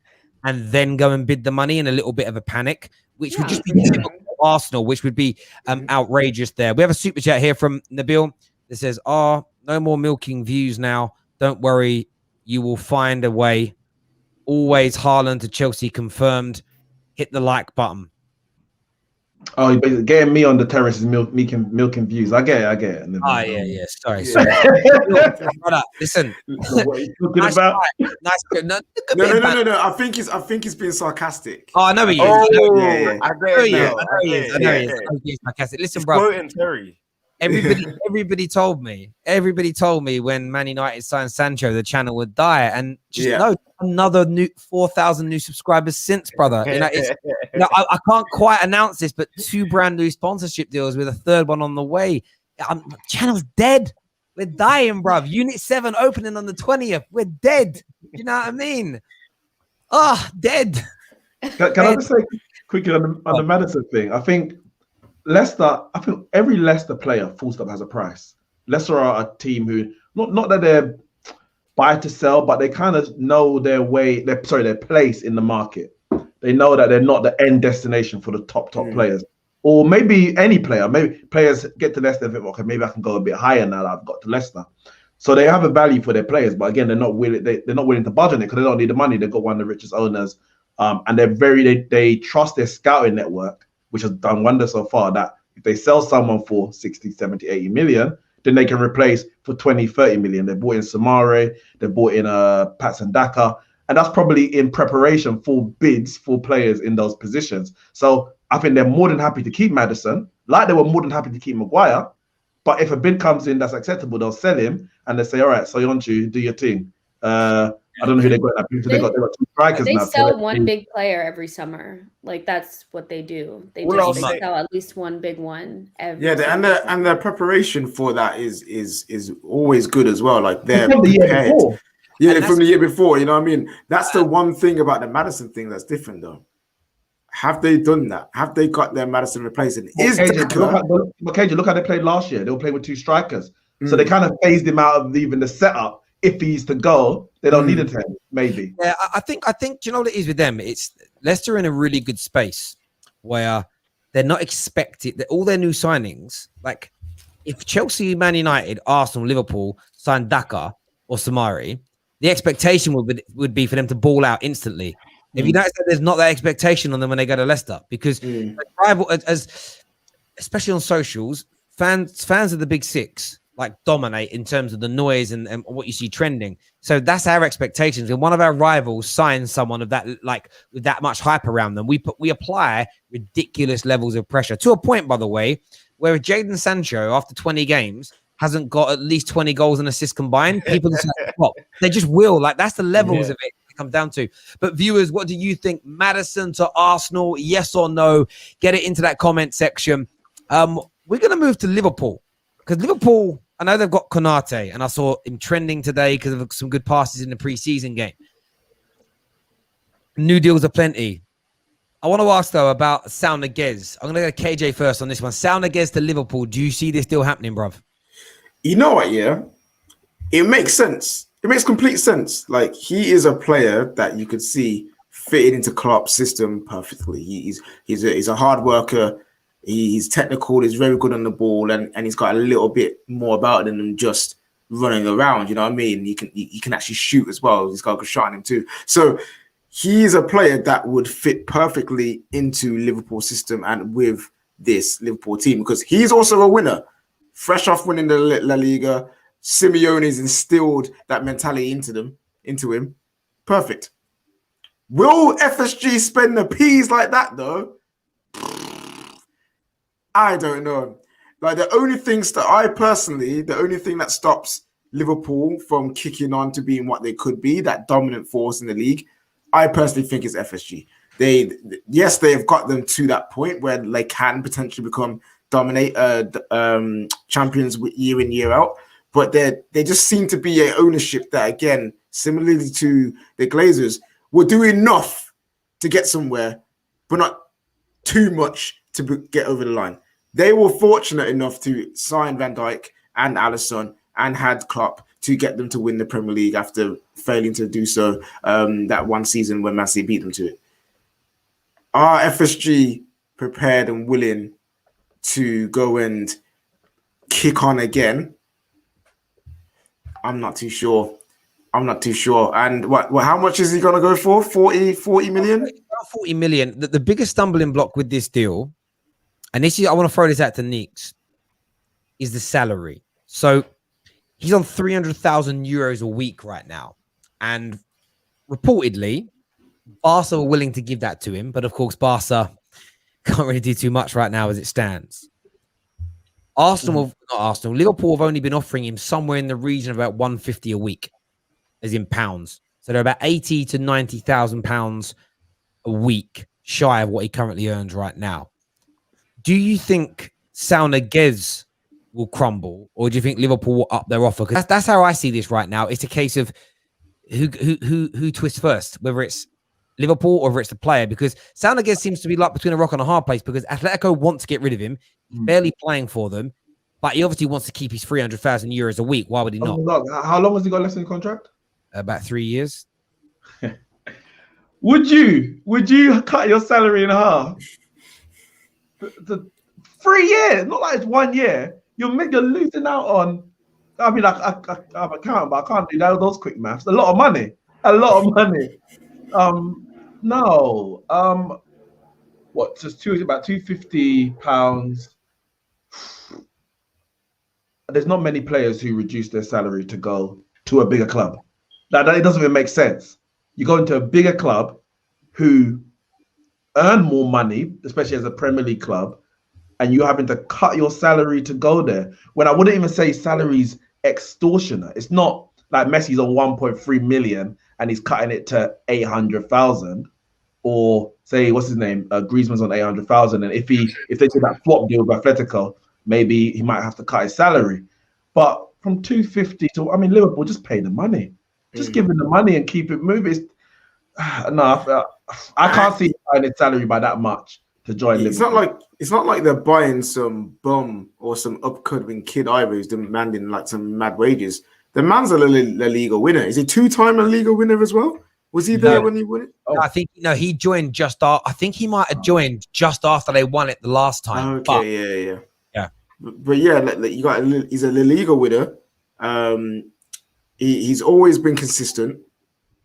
and then go and bid the money in a little bit of a panic, which would just be typical Arsenal, which would be outrageous there. We have a super chat here from Nabil that says, no more milking views now. Don't worry, you will find a way. Always Haaland to Chelsea confirmed. hit the like button. Oh, you're basically getting me on the terrace is milking views. I get it. And then, Oh, yeah. Sorry. Brother, listen. What are you talking Nice about? try. Nice. No. I think he's being sarcastic. Oh, I know he is. Oh, Yeah. I I get know it he is. now. I know he is. I know he is. I know he's sarcastic. Listen, He's bro. quoting Terry. Everybody told me when Man United signed Sancho, the channel would die, and just no, another new 4,000 new subscribers since, brother. I can't quite announce this, but 2 brand new sponsorship deals with a 3rd one on the way. Channel's dead. We're dying, bruv. Unit 7 opening on the 20th. We're dead. You know what I mean? Dead. Can I just say quickly on the Madison thing? I think every Leicester player, full stop, has a price. Leicester are a team who, not that they're buy to sell, but they kind of know their place in the market. They know that they're not the end destination for the top players. Or maybe any player. Maybe players get to Leicester and think, okay, maybe I can go a bit higher now that I've got to Leicester. So they have a value for their players, but again, they're not willing to budge on it because they don't need the money. They've got one of the richest owners, and they trust their scouting network, which has done wonders so far, that if they sell someone for 60, 70, 80 million, then they can replace for 20, 30 million. They bought in Samare, they bought in Patson Daka, and that's probably in preparation for bids for players in those positions. So I think they're more than happy to keep Maddison, like they were more than happy to keep Maguire. But if a bid comes in that's acceptable, they'll sell him and they say, all right, Soyuncu, do your thing. I don't know who they got. They got 2 strikers they now. sell one big player every summer. Like that's what they do. They sell at least one big one every. Yeah, and their preparation for that is always good as well. Like they're prepared. From the year before. You know what I mean? That's the one thing about the Madison thing that's different, though. Have they done that? Have they got their Madison replacing? Look how they played last year. They were playing with 2 strikers. So they kind of phased him out of even the setup. If he's to go, they don't need a 10, maybe. Yeah, I think do you know what it is with them? It's Leicester in a really good space where they're not expected that all their new signings, like if Chelsea, Man United, Arsenal, Liverpool signed Daka or Samari, the expectation would be for them to ball out instantly. If you notice that there's not that expectation on them when they go to Leicester, because especially on socials, fans of the big 6 like dominate in terms of the noise and what you see trending. So that's our expectations. And one of our rivals signs someone of that, like with that much hype around them, we apply ridiculous levels of pressure to a point, by the way, where Jadon Sancho after 20 games hasn't got at least 20 goals and assists combined. People just like, well, they just will. Like that's the levels of it comes down to. But viewers, what do you think? Maddison to Arsenal, yes or no? Get it into that comment section. We're going to move to Liverpool because Liverpool, I know they've got Konate, and I saw him trending today because of some good passes in the preseason game. New deals are plenty. I want to ask, though, about Sal Niguez. I'm going to go KJ first on this one. Sal Niguez to Liverpool. Do you see this deal happening, bruv? You know what, yeah? It makes sense. It makes complete sense. Like, he is a player that you could see fitting into Klopp's system perfectly. He's a hard worker. He's technical. He's very good on the ball, and he's got a little bit more about him than just running around. You know what I mean? He can actually shoot as well. He's got a good shot on him too. So he's a player that would fit perfectly into Liverpool system and with this Liverpool team because he's also a winner. Fresh off winning the La Liga, Simeone's instilled that mentality into him. Perfect. Will FSG spend the peas like that though? I don't know. Like the only thing that stops Liverpool from kicking on to being what they could be, that dominant force in the league, I personally think is FSG. They've got them to that point where they can potentially dominate champions year in, year out. But they just seem to be an ownership that, again, similarly to the Glazers, will do enough to get somewhere, but not too much to get over the line. They were fortunate enough to sign Van Dijk and Alisson and had Klopp to get them to win the Premier League after failing to do so that one season when Man City beat them to it. Are FSG prepared and willing to go and kick on again? I'm not too sure. And how much is he going to go for? 40 million? 40 million. The biggest stumbling block with this deal, and this is, I want to throw this out to Neeks, is the salary. So he's on 300,000 euros a week right now. And reportedly, Barca are willing to give that to him. But of course, Barca can't really do too much right now as it stands. Liverpool have only been offering him somewhere in the region of about 150 a week, as in pounds. So they're about 80 to 90,000 pounds a week shy of what he currently earns right now. Do you think Saunagez will crumble, or do you think Liverpool will up their offer? Because that's how I see this right now. It's a case of who twists first, whether it's Liverpool or whether it's the player. Because Saunagez seems to be like between a rock and a hard place, because Atletico want to get rid of him. He's barely playing for them, but he obviously wants to keep his 300,000 euros a week. Why would he not? How long has he got left in the contract? About 3 years. Would you cut your salary in half? The 3 years, not like it's 1 year. You're losing out on. I mean, I have a count, but I can't do those quick maths. A lot of money. No. Just about £250. There's not many players who reduce their salary to go to a bigger club. That it doesn't even make sense. You go into a bigger club who earn more money, especially as a Premier League club, and you're having to cut your salary to go there. When I wouldn't even say salary's extortionate. It's not like Messi's on 1.3 million and he's cutting it to 800,000, or say what's his name, Griezmann's on 800,000, and if they do that flop deal with Atletico, maybe he might have to cut his salary. But from 250 to, I mean, Liverpool just pay the money. Just give him the money and keep it moving. I can't see buying his salary by that much to join Liverpool. It's not like they're buying some bum or some upcoming kid either who's demanding like some mad wages. The man's a La Liga winner. Is he two-time La Liga winner as well? Was he there when he won it? No, I think he joined just after. I think he might have joined just after they won it the last time. Okay, yeah. But yeah, he's a La Liga winner. He's always been consistent.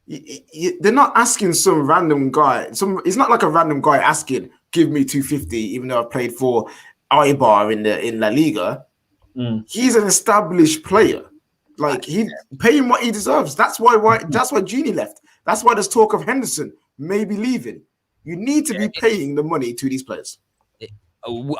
They're not asking some random guy. It's not like a random guy asking, "Give me 250," even though I played for Eibar in La Liga. He's an established player. Like, he pay him what he deserves. That's why Genie left. That's why there's talk of Henderson maybe leaving. You need to be paying the money to these players.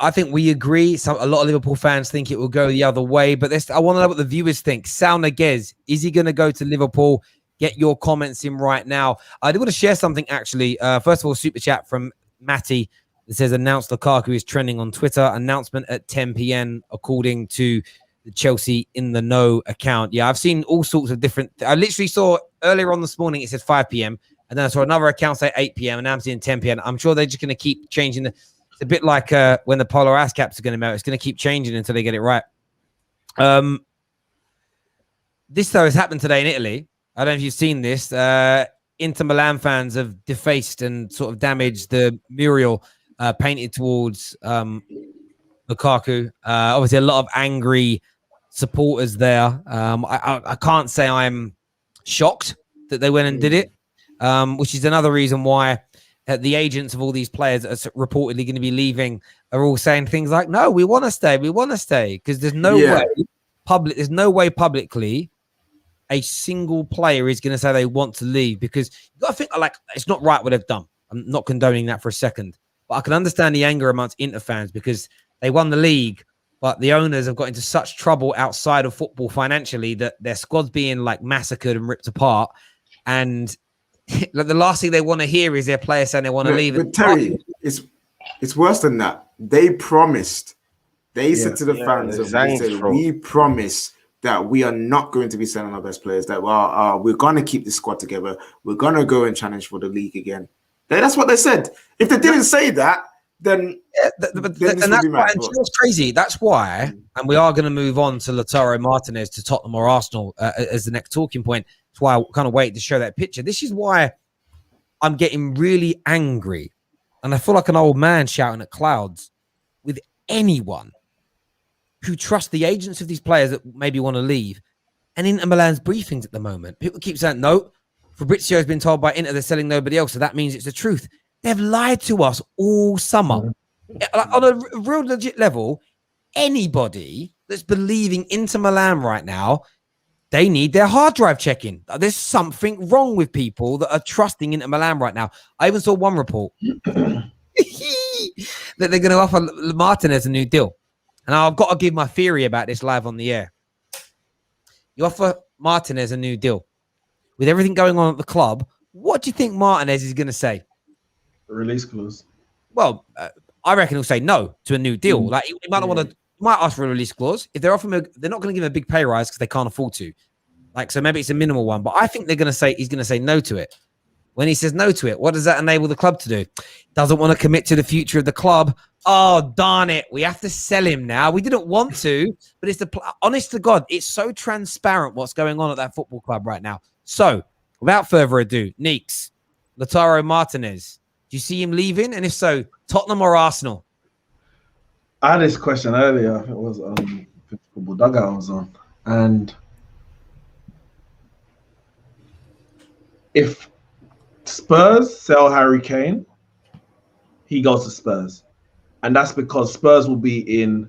I think we agree. A lot of Liverpool fans think it will go the other way, but I want to know what the viewers think. Saunagez, is he going to go to Liverpool? Get your comments in right now. I do want to share something, actually. First of all, super chat from Matty that says, announced Lukaku is trending on Twitter. Announcement at 10 p.m. according to the Chelsea in the know account. Yeah, I've seen all sorts of different. I literally saw earlier on this morning, it said 5 p.m. And then I saw another account say 8 p.m. and now I'm seeing 10 p.m. I'm sure they're just going to keep changing. It's a bit like when the polar ice caps are going to melt. It's going to keep changing until they get it right. This, though, has happened today in Italy. I don't know if you've seen this. Inter Milan fans have defaced and sort of damaged the mural painted towards Lukaku. Obviously, a lot of angry supporters there. I can't say I'm shocked that they went and did it, which is another reason why the agents of all these players that are reportedly going to be leaving are all saying things like, no, we want to stay, because there's no way publicly a single player is going to say they want to leave, because you got to think, like, it's not right what they've done. I'm not condoning that for a second, but I can understand the anger amongst Inter fans because they won the league, but the owners have got into such trouble outside of football financially that their squad's being like massacred and ripped apart. And like, the last thing they want to hear is their players saying they want to leave. But Terry, it's worse than that. They promised. They said to the fans, we promise that we are not going to be selling our best players, that we're going to keep the squad together. We're going to go and challenge for the league again. That's what they said. If they didn't say that, then... and that's why, and it's crazy. That's why, and we are going to move on to Lautaro Martinez to Tottenham or Arsenal as the next talking point. That's why I kind of wait to show that picture. This is why I'm getting really angry, and I feel like an old man shouting at clouds with anyone who trust the agents of these players that maybe want to leave. And Inter Milan's briefings at the moment, people keep saying, no, Fabrizio's been told by Inter they're selling nobody else, so that means it's the truth. They've lied to us all summer. Like, on a real legit level, anybody that's believing Inter Milan right now, they need their hard drive checking. There's something wrong with people that are trusting Inter Milan right now. I even saw one report that they're going to offer Martinez a new deal. And I've got to give my theory about this live on the air. You offer Martinez a new deal. With everything going on at the club, what do you think Martinez is going to say? Release clause. Well, I reckon he'll say no to a new deal. Like, he might not want to. Might ask for a release clause. If they're offering, they're not going to give him a big pay rise because they can't afford to. Like, so maybe it's a minimal one. But I think they're going to say he's going to say no to it. When he says no to it, what does that enable the club to do? Doesn't want to commit to the future of the club. Oh, darn it. We have to sell him now. We didn't want to, but it's honest to God, it's so transparent what's going on at that football club right now. So, without further ado, Neeks, Lautaro Martinez, do you see him leaving? And if so, Tottenham or Arsenal? I had this question earlier. It was Football Dugout I was on. And if Spurs sell Harry Kane, he goes to Spurs. And that's because Spurs will be in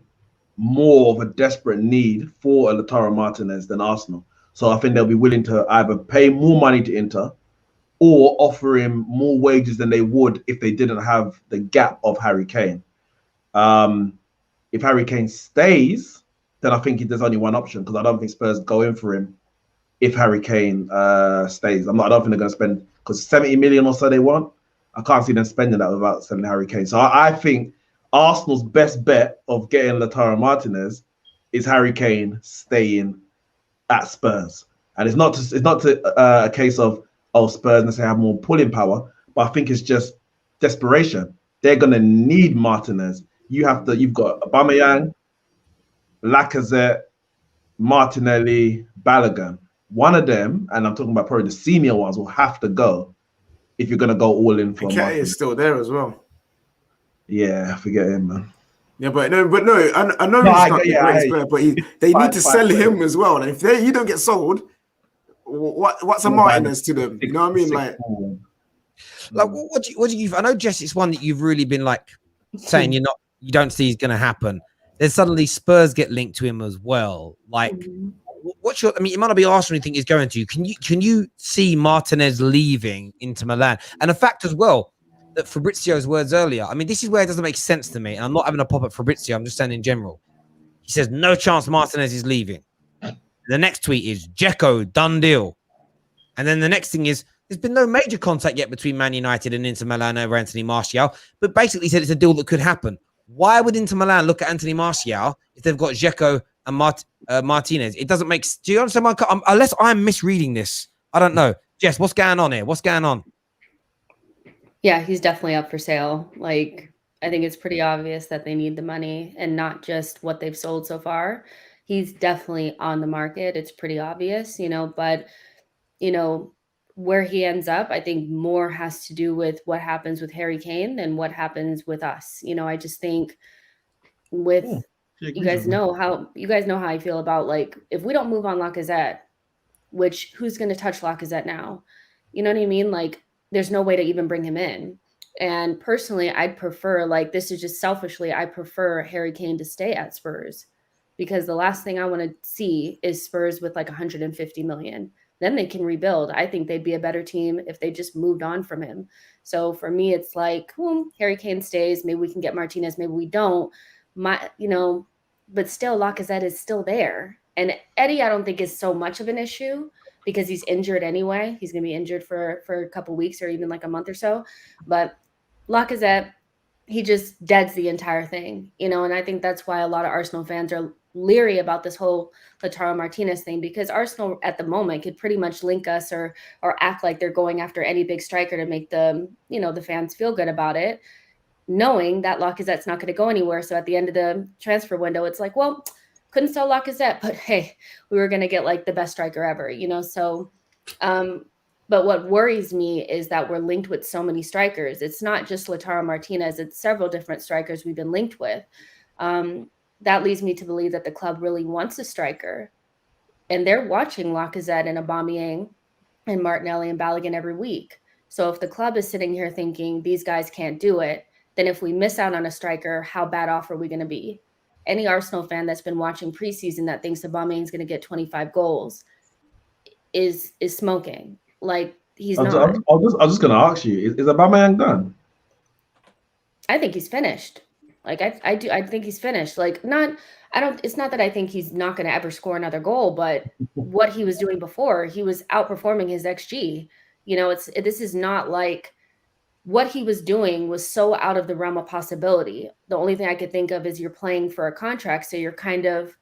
more of a desperate need for a Lautaro Martinez than Arsenal. So I think they'll be willing to either pay more money to Inter or offer him more wages than they would if they didn't have the gap of Harry Kane. If Harry Kane stays, then I think there's only one option, because I don't think Spurs go in for him if Harry Kane stays. I don't think they're going to spend, because 70 million or so they want. I can't see them spending that without selling Harry Kane. So I think Arsenal's best bet of getting Lautaro Martinez is Harry Kane staying at Spurs. And it's not a case of, Spurs necessarily have more pulling power, but I think it's just desperation. They're going to need Martinez. You've got Aubameyang, Lacazette, Martinelli, Balogun. One of them, and I'm talking about probably the senior ones, will have to go if you're going to go all in for Martinez. Is still there as well. Yeah, forget him, man. Yeah, but no, I know he's not the greatest player, but they need to sell him as well. And if you don't get sold, what's a Martinez to them? You know what I mean? Like what do you? I know, Jess, it's one that you've really been like saying you don't see is going to happen. Then suddenly Spurs get linked to him as well. Like, what's your? I mean, it might not be Arsenal. You think he's going to? Can you see Martinez leaving Inter Milan? And the fact as well that Fabrizio's words earlier. I mean, this is where it doesn't make sense to me. And I'm not having a pop at Fabrizio. I'm just saying in general. He says no chance Martinez is leaving. The next tweet is Dzeko, done deal. And then the next thing is there's been no major contact yet between Man United and Inter Milan over Anthony Martial, but basically said it's a deal that could happen. Why would Inter Milan look at Anthony Martial if they've got Dzeko and Martinez? It doesn't make sense. Do you understand unless I'm misreading this? I don't know. Jess, what's going on here? What's going on? Yeah, he's definitely up for sale. Like, I think it's pretty obvious that they need the money and not just what they've sold so far. He's definitely on the market. It's pretty obvious, but, where he ends up, I think more has to do with what happens with Harry Kane than what happens with us. I just think with you guys know how I feel about, like, if we don't move on Lacazette, which who's going to touch Lacazette now? You know what I mean? Like, there's no way to even bring him in. And personally, I'd prefer, like, this is just selfishly, I prefer Harry Kane to stay at Spurs, because the last thing I want to see is Spurs with like 150 million. Then they can rebuild. I think they'd be a better team if they just moved on from him. So for me, it's like, Harry Kane stays. Maybe we can get Martinez. Maybe we don't. But still, Lacazette is still there. And Eddie, I don't think is so much of an issue because he's injured anyway. He's going to be injured for a couple of weeks or even like a month or so. But Lacazette, he just deads the entire thing, and I think that's why a lot of Arsenal fans are leery about this whole Lautaro Martinez thing, because Arsenal at the moment could pretty much link us or act like they're going after any big striker to make the fans feel good about it, knowing that Lacazette's not going to go anywhere. So at the end of the transfer window, it's like, well, couldn't sell Lacazette, but hey, we were going to get like the best striker ever, so but what worries me is that we're linked with so many strikers. It's not just Lautaro Martinez. It's several different strikers we've been linked with. That leads me to believe that the club really wants a striker. And they're watching Lacazette and Aubameyang and Martinelli and Balogun every week. So if the club is sitting here thinking these guys can't do it, then if we miss out on a striker, how bad off are we going to be? Any Arsenal fan that's been watching preseason that thinks Aubameyang's going to get 25 goals is smoking. Like, he's not. I was just going to ask you, is Aubameyang done? I think he's finished. Like, I think he's finished. Like, it's not that I think he's not going to ever score another goal, but what he was doing before, he was outperforming his XG. This is not like what he was doing was so out of the realm of possibility. The only thing I could think of is you're playing for a contract. So you're kind of,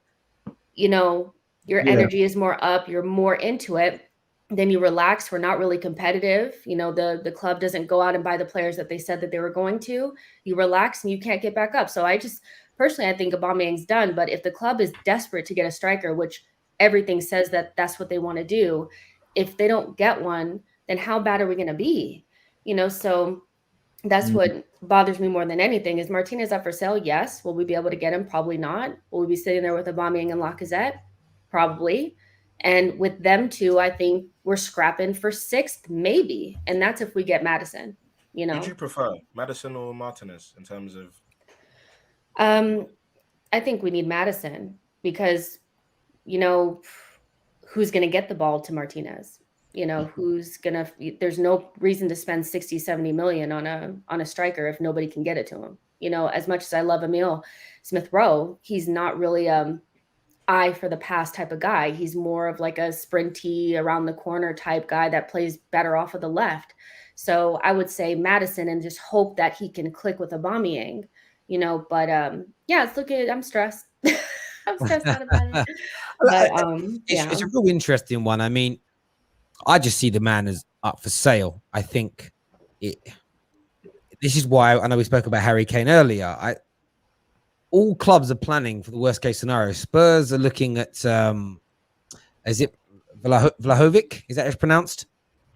your energy is more up, you're more into it. Then you relax. We're not really competitive. The club doesn't go out and buy the players that they said that they were going to. You relax and you can't get back up. So I think Aubameyang's done. But if the club is desperate to get a striker, which everything says that that's what they want to do, if they don't get one, then how bad are we going to be? So that's what bothers me more than anything. Is Martinez up for sale? Yes. Will we be able to get him? Probably not. Will we be sitting there with Aubameyang and Lacazette? Probably. And with them two, I think we're scrapping for 6th, maybe. And that's if we get Maddison, Who do you prefer, Maddison or Martinez in terms of? I think we need Maddison because, who's going to get the ball to Martinez? There's no reason to spend 60, 70 million on a striker if nobody can get it to him. As much as I love Emile Smith-Rowe, he's not really eye for the pass type of guy. He's more of like a sprinty around the corner type guy that plays better off of the left. So I would say Maddison and just hope that he can click with Aubameyang, but I'm stressed. I'm stressed out about it. But it's a real interesting one. I mean, I just see the man as up for sale. I think this is why I know we spoke about Harry Kane earlier. All clubs are planning for the worst case scenario. Spurs are looking at is it Vlahovic? Is that how it's pronounced?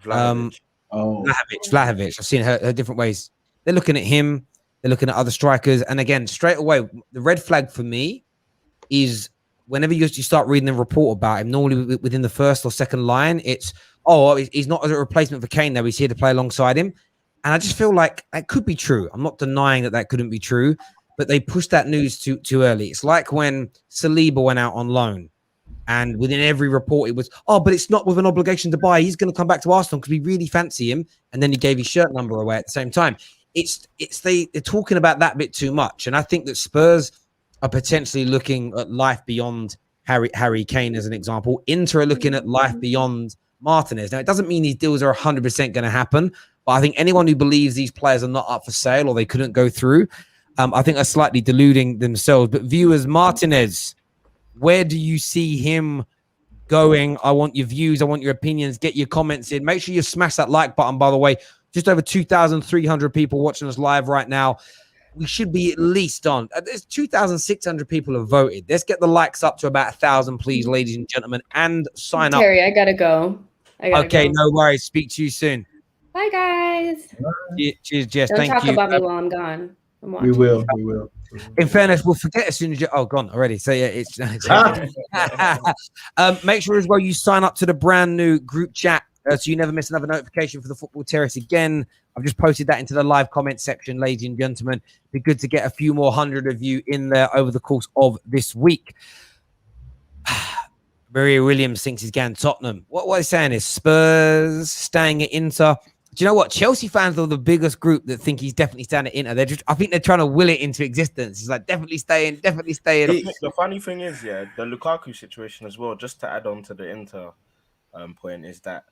Vlahovic. Vlahovic. I've seen her different ways. They're looking at him. They're looking at other strikers. And again, straight away, the red flag for me is whenever you start reading a report about him, normally within the first or second line, it's, he's not a replacement for Kane, though. He's here to play alongside him. And I just feel like that could be true. I'm not denying that couldn't be true, but they pushed that news too early. It's like when Saliba went out on loan, and within every report it was, but it's not with an obligation to buy. He's going to come back to Arsenal because we really fancy him, and then he gave his shirt number away at the same time. They're talking about that bit too much, and I think that Spurs are potentially looking at life beyond Harry Kane as an example. Inter are looking at life beyond Martinez. Now, it doesn't mean these deals are 100% going to happen, but I think anyone who believes these players are not up for sale or they couldn't go through, I think are slightly deluding themselves. But viewers, Martinez, where do you see him going? I want your views. I want your opinions. Get your comments in. Make sure you smash that like button, by the way. Just over 2,300 people watching us live right now. We should be at least on. There's 2,600 people have voted. Let's get the likes up to about 1,000, please, ladies and gentlemen, and sign up. Terry, I gotta go. Okay, no worries. Speak to you soon. Bye, guys. Cheers, Jess. Don't Thank talk you. about me while I'm gone. We will. In fairness, we'll forget as soon as you're gone already. So yeah, it's make sure as well you sign up to the brand new group chat so you never miss another notification for the Football Terrace. Again, I've just posted that into the live comment section, ladies and gentlemen. It'd be good to get a few more hundred of you in there over the course of this week. Maria Williams thinks he's going Tottenham. What he's saying is Spurs staying at Inter. Do you know what? Chelsea fans are the biggest group that think he's definitely staying at Inter. I think they're trying to will it into existence. He's like, definitely staying, definitely staying. The funny thing is, the Lukaku situation as well, just to add on to the Inter point, is that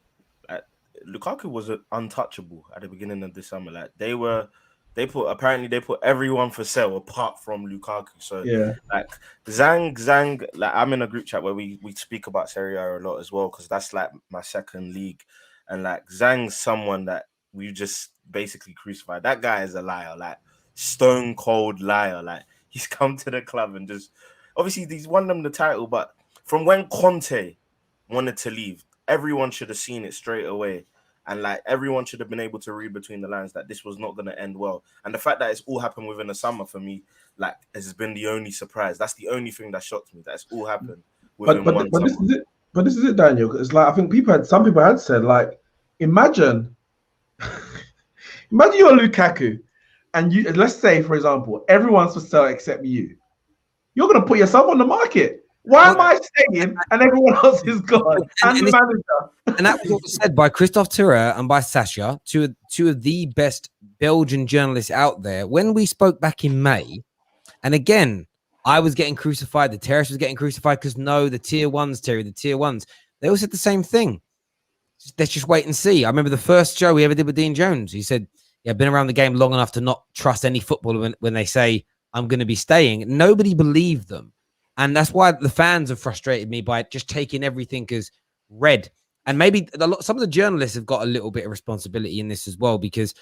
Lukaku was untouchable at the beginning of the summer. Like they put everyone for sale apart from Lukaku. So like Zhang, like I'm in a group chat where we speak about Serie A a lot as well, because that's like my second league. And like Zhang's someone that we just basically crucified. That guy is a liar, like stone cold liar. Like he's come to the club and just obviously he's won them the title, but from when Conte wanted to leave, everyone should have seen it straight away. And like everyone should have been able to read between the lines that this was not going to end well. And the fact that it's all happened within the summer for me, like has been the only surprise. That's the only thing that shocked me. That it's all happened within one summer. This is it, Daniel. It's like I think some people had said, like, imagine Imagine you're Lukaku, and you let's say, for example, everyone's for sale except you. You're going to put yourself on the market. Why am I staying and everyone else is gone? And the manager. And that was also said by Christophe Terrer and by Sasha, two of the best Belgian journalists out there. When we spoke back in May, and again, I was getting crucified. The Terrace was getting crucified because the tier ones, Terry, the tier ones. They all said the same thing. Let's just wait and see. I remember the first show we ever did with Dean Jones. He said, yeah, I've been around the game long enough to not trust any footballer when they say I'm going to be staying. Nobody believed them. And that's why the fans have frustrated me by just taking everything as read. And maybe some of the journalists have got a little bit of responsibility in this as well, because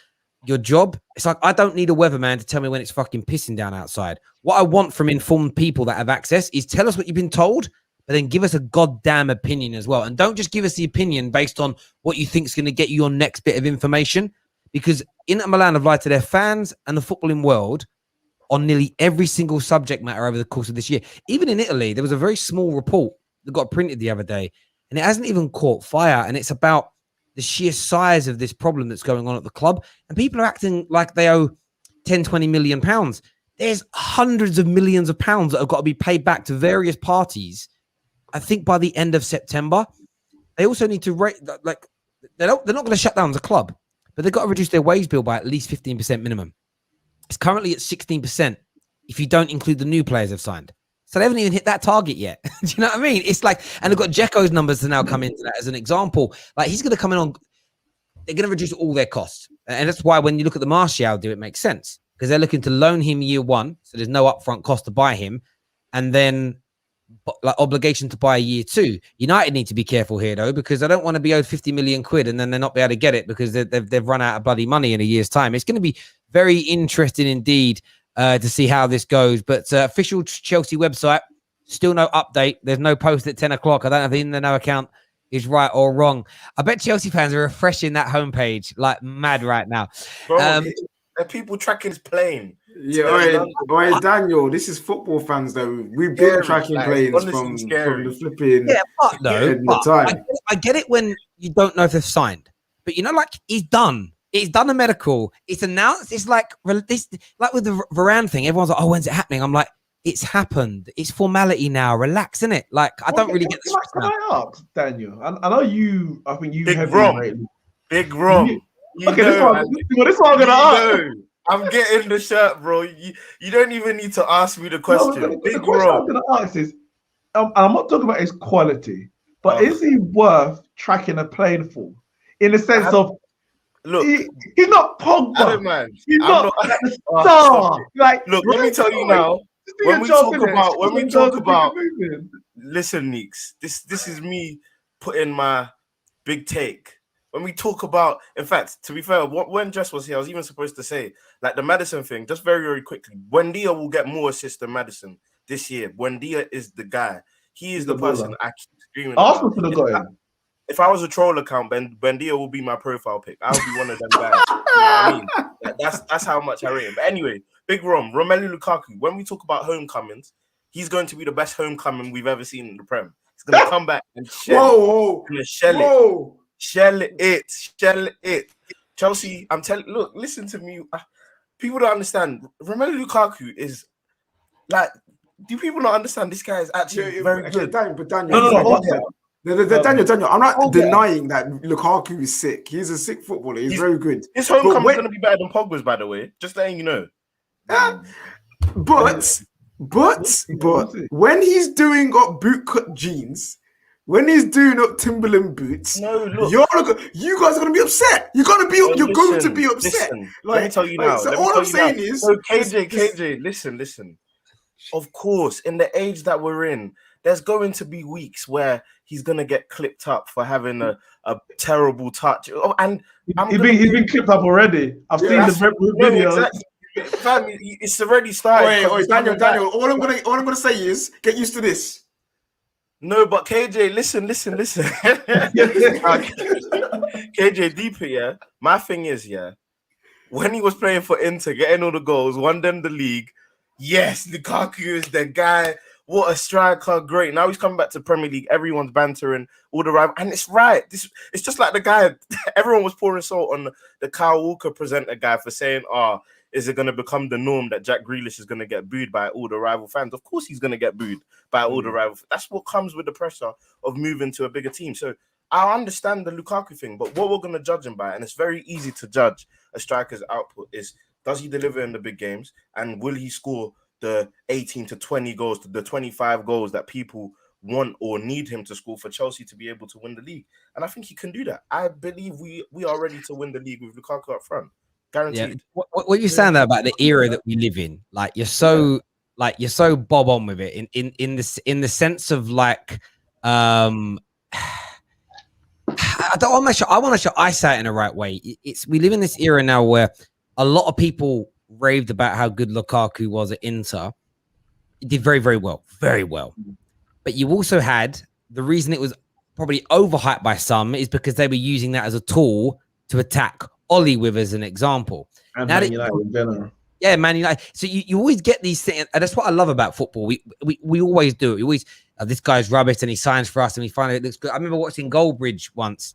your job, it's like, I don't need a weatherman to tell me when it's fucking pissing down outside. What I want from informed people that have access is tell us what you've been told, but then give us a goddamn opinion as well. And don't just give us the opinion based on what you think is going to get you your next bit of information, because Inter Milan have lied to their fans and the footballing world on nearly every single subject matter over the course of this year. Even in Italy, there was a very small report that got printed the other day, and it hasn't even caught fire. And it's about the sheer size of this problem that's going on at the club. And people are acting like they owe 10, 20 million pounds. There's hundreds of millions of pounds that have got to be paid back to various parties, I think, by the end of September. They also need to rate, like, they're not going to shut down the club, but they've got to reduce their wage bill by at least 15% minimum. It's currently at 16% if you don't include the new players they've signed. So they haven't even hit that target yet. Do you know what I mean? It's like, and they've got Dzeko's numbers to now come into that as an example. Like, he's going to come in on, they're going to reduce all their costs. And that's why when you look at the Martial deal, it makes sense, because they're looking to loan him year one. So there's no upfront cost to buy him. And then like obligation to buy year two. United need to be careful here, though, because I don't want to be owed 50 million quid and then they're not be able to get it because they've run out of bloody money in a year's time. It's going to be very interesting indeed to see how this goes. But official Chelsea website, still no update. There's no post at 10 o'clock. I don't know if the In The Know account is right or wrong. I bet Chelsea fans are refreshing that homepage like mad right now. Bro, are people tracking his plane? Yeah, all right, Daniel, this is football fans, though. We've been tracking planes from the flipping. Yeah, but I get it when you don't know if they've signed. But, you know, like, he's done. He's done a medical. It's announced. It's like with the Varane thing. Everyone's like, oh, when's it happening? I'm like, it's happened. It's formality now. Relax, innit? Like, I don't really get the Can I ask, Daniel? I know you. I think you Big Rom. Big Rom. Okay, this one I'm gonna ask. I'm getting the shirt, bro. You don't even need to ask me the question. No, the question I'm gonna ask is, I'm not talking about his quality, but is he worth tracking a plane for? In the sense of, look, he's not Pogba. He's not the star. Like, look, let me tell you now. When we talk about, listen, Neeks, this is me putting my big take. When we talk about, in fact, to be fair, when Jess was here, I was even supposed to say, like, the Maddison thing, just very, very quickly. Buendia will get more assists than Maddison this year. Buendia is the guy. He is the person I keep screaming about. If I was a troll account, Buendia will be my profile pic. I'll be one of them guys. You know what I mean? That's how much I rate him. But anyway, Big Romelu Lukaku, when we talk about homecomings, he's going to be the best homecoming we've ever seen in the Prem. He's going to come back and shell it. Chelsea, I'm telling, look, listen to me. People don't understand. Romelu Lukaku is like, do people not understand this guy is actually very good? Daniel, I'm not denying that Lukaku is sick. He's a sick footballer. He's very good. His homecoming is going to be better than Pogba's, by the way. Just letting you know. But when he's doing up bootcut jeans, when he's doing up Timberland boots, no, look, you guys are going to be upset. You're going to be upset. Let me tell you now. So all I'm saying is, KJ, listen. Of course, in the age that we're in, there's going to be weeks where he's going to get clipped up for having a terrible touch. And he's been clipped up already. I've seen the video. Exactly. Fam, it's already started. Wait, Daniel. All I'm gonna say is, get used to this. No, but KJ, listen. KJ, deeper, yeah. My thing is, yeah, when he was playing for Inter, getting all the goals, won them the league. Yes, Lukaku is the guy. What a striker, great. Now he's coming back to Premier League. Everyone's bantering all the right, and it's right. It's just like the guy. Everyone was pouring salt on the Kyle Walker presenter guy for saying, is it going to become the norm that Jack Grealish is going to get booed by all the rival fans? Of course he's going to get booed by all the rival. That's what comes with the pressure of moving to a bigger team. So I understand the Lukaku thing, but what we're going to judge him by, and it's very easy to judge a striker's output, is does he deliver in the big games, and will he score the 18 to 20 goals, the 25 goals that people want or need him to score for Chelsea to be able to win the league? And I think he can do that. I believe we are ready to win the league with Lukaku up front. Guaranteed. Yeah. What you're saying though about the era that we live in, like you're so bob on with it in the sense of like I want to sure I say it in the right way. We live in this era now where a lot of people raved about how good Lukaku was at Inter. He did very, very well. Very well. But you also had the reason it was probably overhyped by some is because they were using that as a tool to attack Ollie with as an example. And now Man United in general. Yeah, Man United. So you always get these things, and that's what I love about football. We always do it. We always this guy's rubbish, and he signs for us, and we find it looks good. I remember watching Goldbridge once.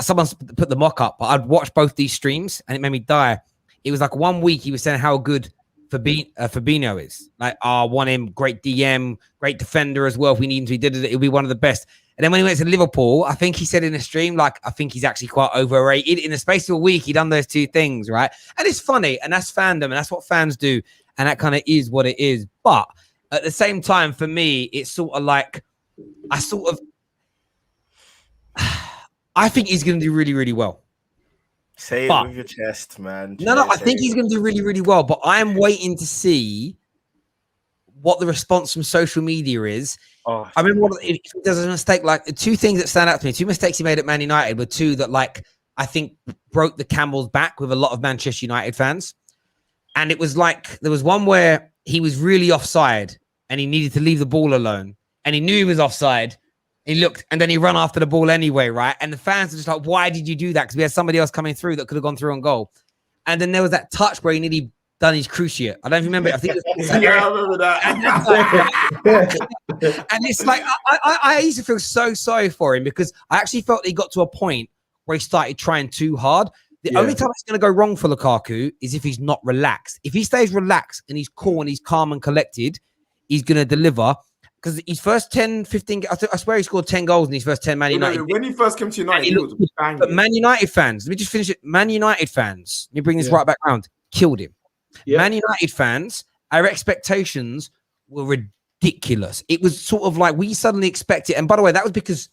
Someone put the mock up, but I'd watched both these streams, and it made me die. It was like 1 week he was saying how good Fabinho is. Like, I want him, great DM, great defender as well. If we need him to, he did it. He'll be one of the best. And then when he went to Liverpool, I think he said in a stream, like, I think he's actually quite overrated. In the space of a week, he done those two things, right? And it's funny, and that's fandom, and that's what fans do, and that kind of is what it is. But at the same time, for me, it's sort of like, I think he's going to do really, really well. Say it with your chest, man. No, I think he's going to do really, really well. But I am waiting to see what the response from social media is. I remember if he does a mistake, like the two things that stand out to me, two mistakes he made at Man United were two that, like, I think broke the camel's back with a lot of Manchester United fans. And it was like, there was one where he was really offside and he needed to leave the ball alone. And he knew he was offside. He looked, and then he ran after the ball anyway, right? And the fans were just like, why did you do that? Because we had somebody else coming through that could have gone through on goal. And then there was that touch where he nearly done his cruciate. I don't remember it. I think it was Yeah, I remember that. and it's like, I used to feel so sorry for him because I actually felt he got to a point where he started trying too hard. The only time it's going to go wrong for Lukaku is if he's not relaxed. If he stays relaxed and he's cool and he's calm and collected, he's going to deliver. Because his first 10, 15, I swear he scored 10 goals in his first 10 Man United. When he first came to United, he was banging. But Man United fans, let me just finish it. Man United fans, let me bring this right back around, killed him. Yeah. Man United fans, our expectations were ridiculous. It was sort of like we suddenly expected, and by the way, that was because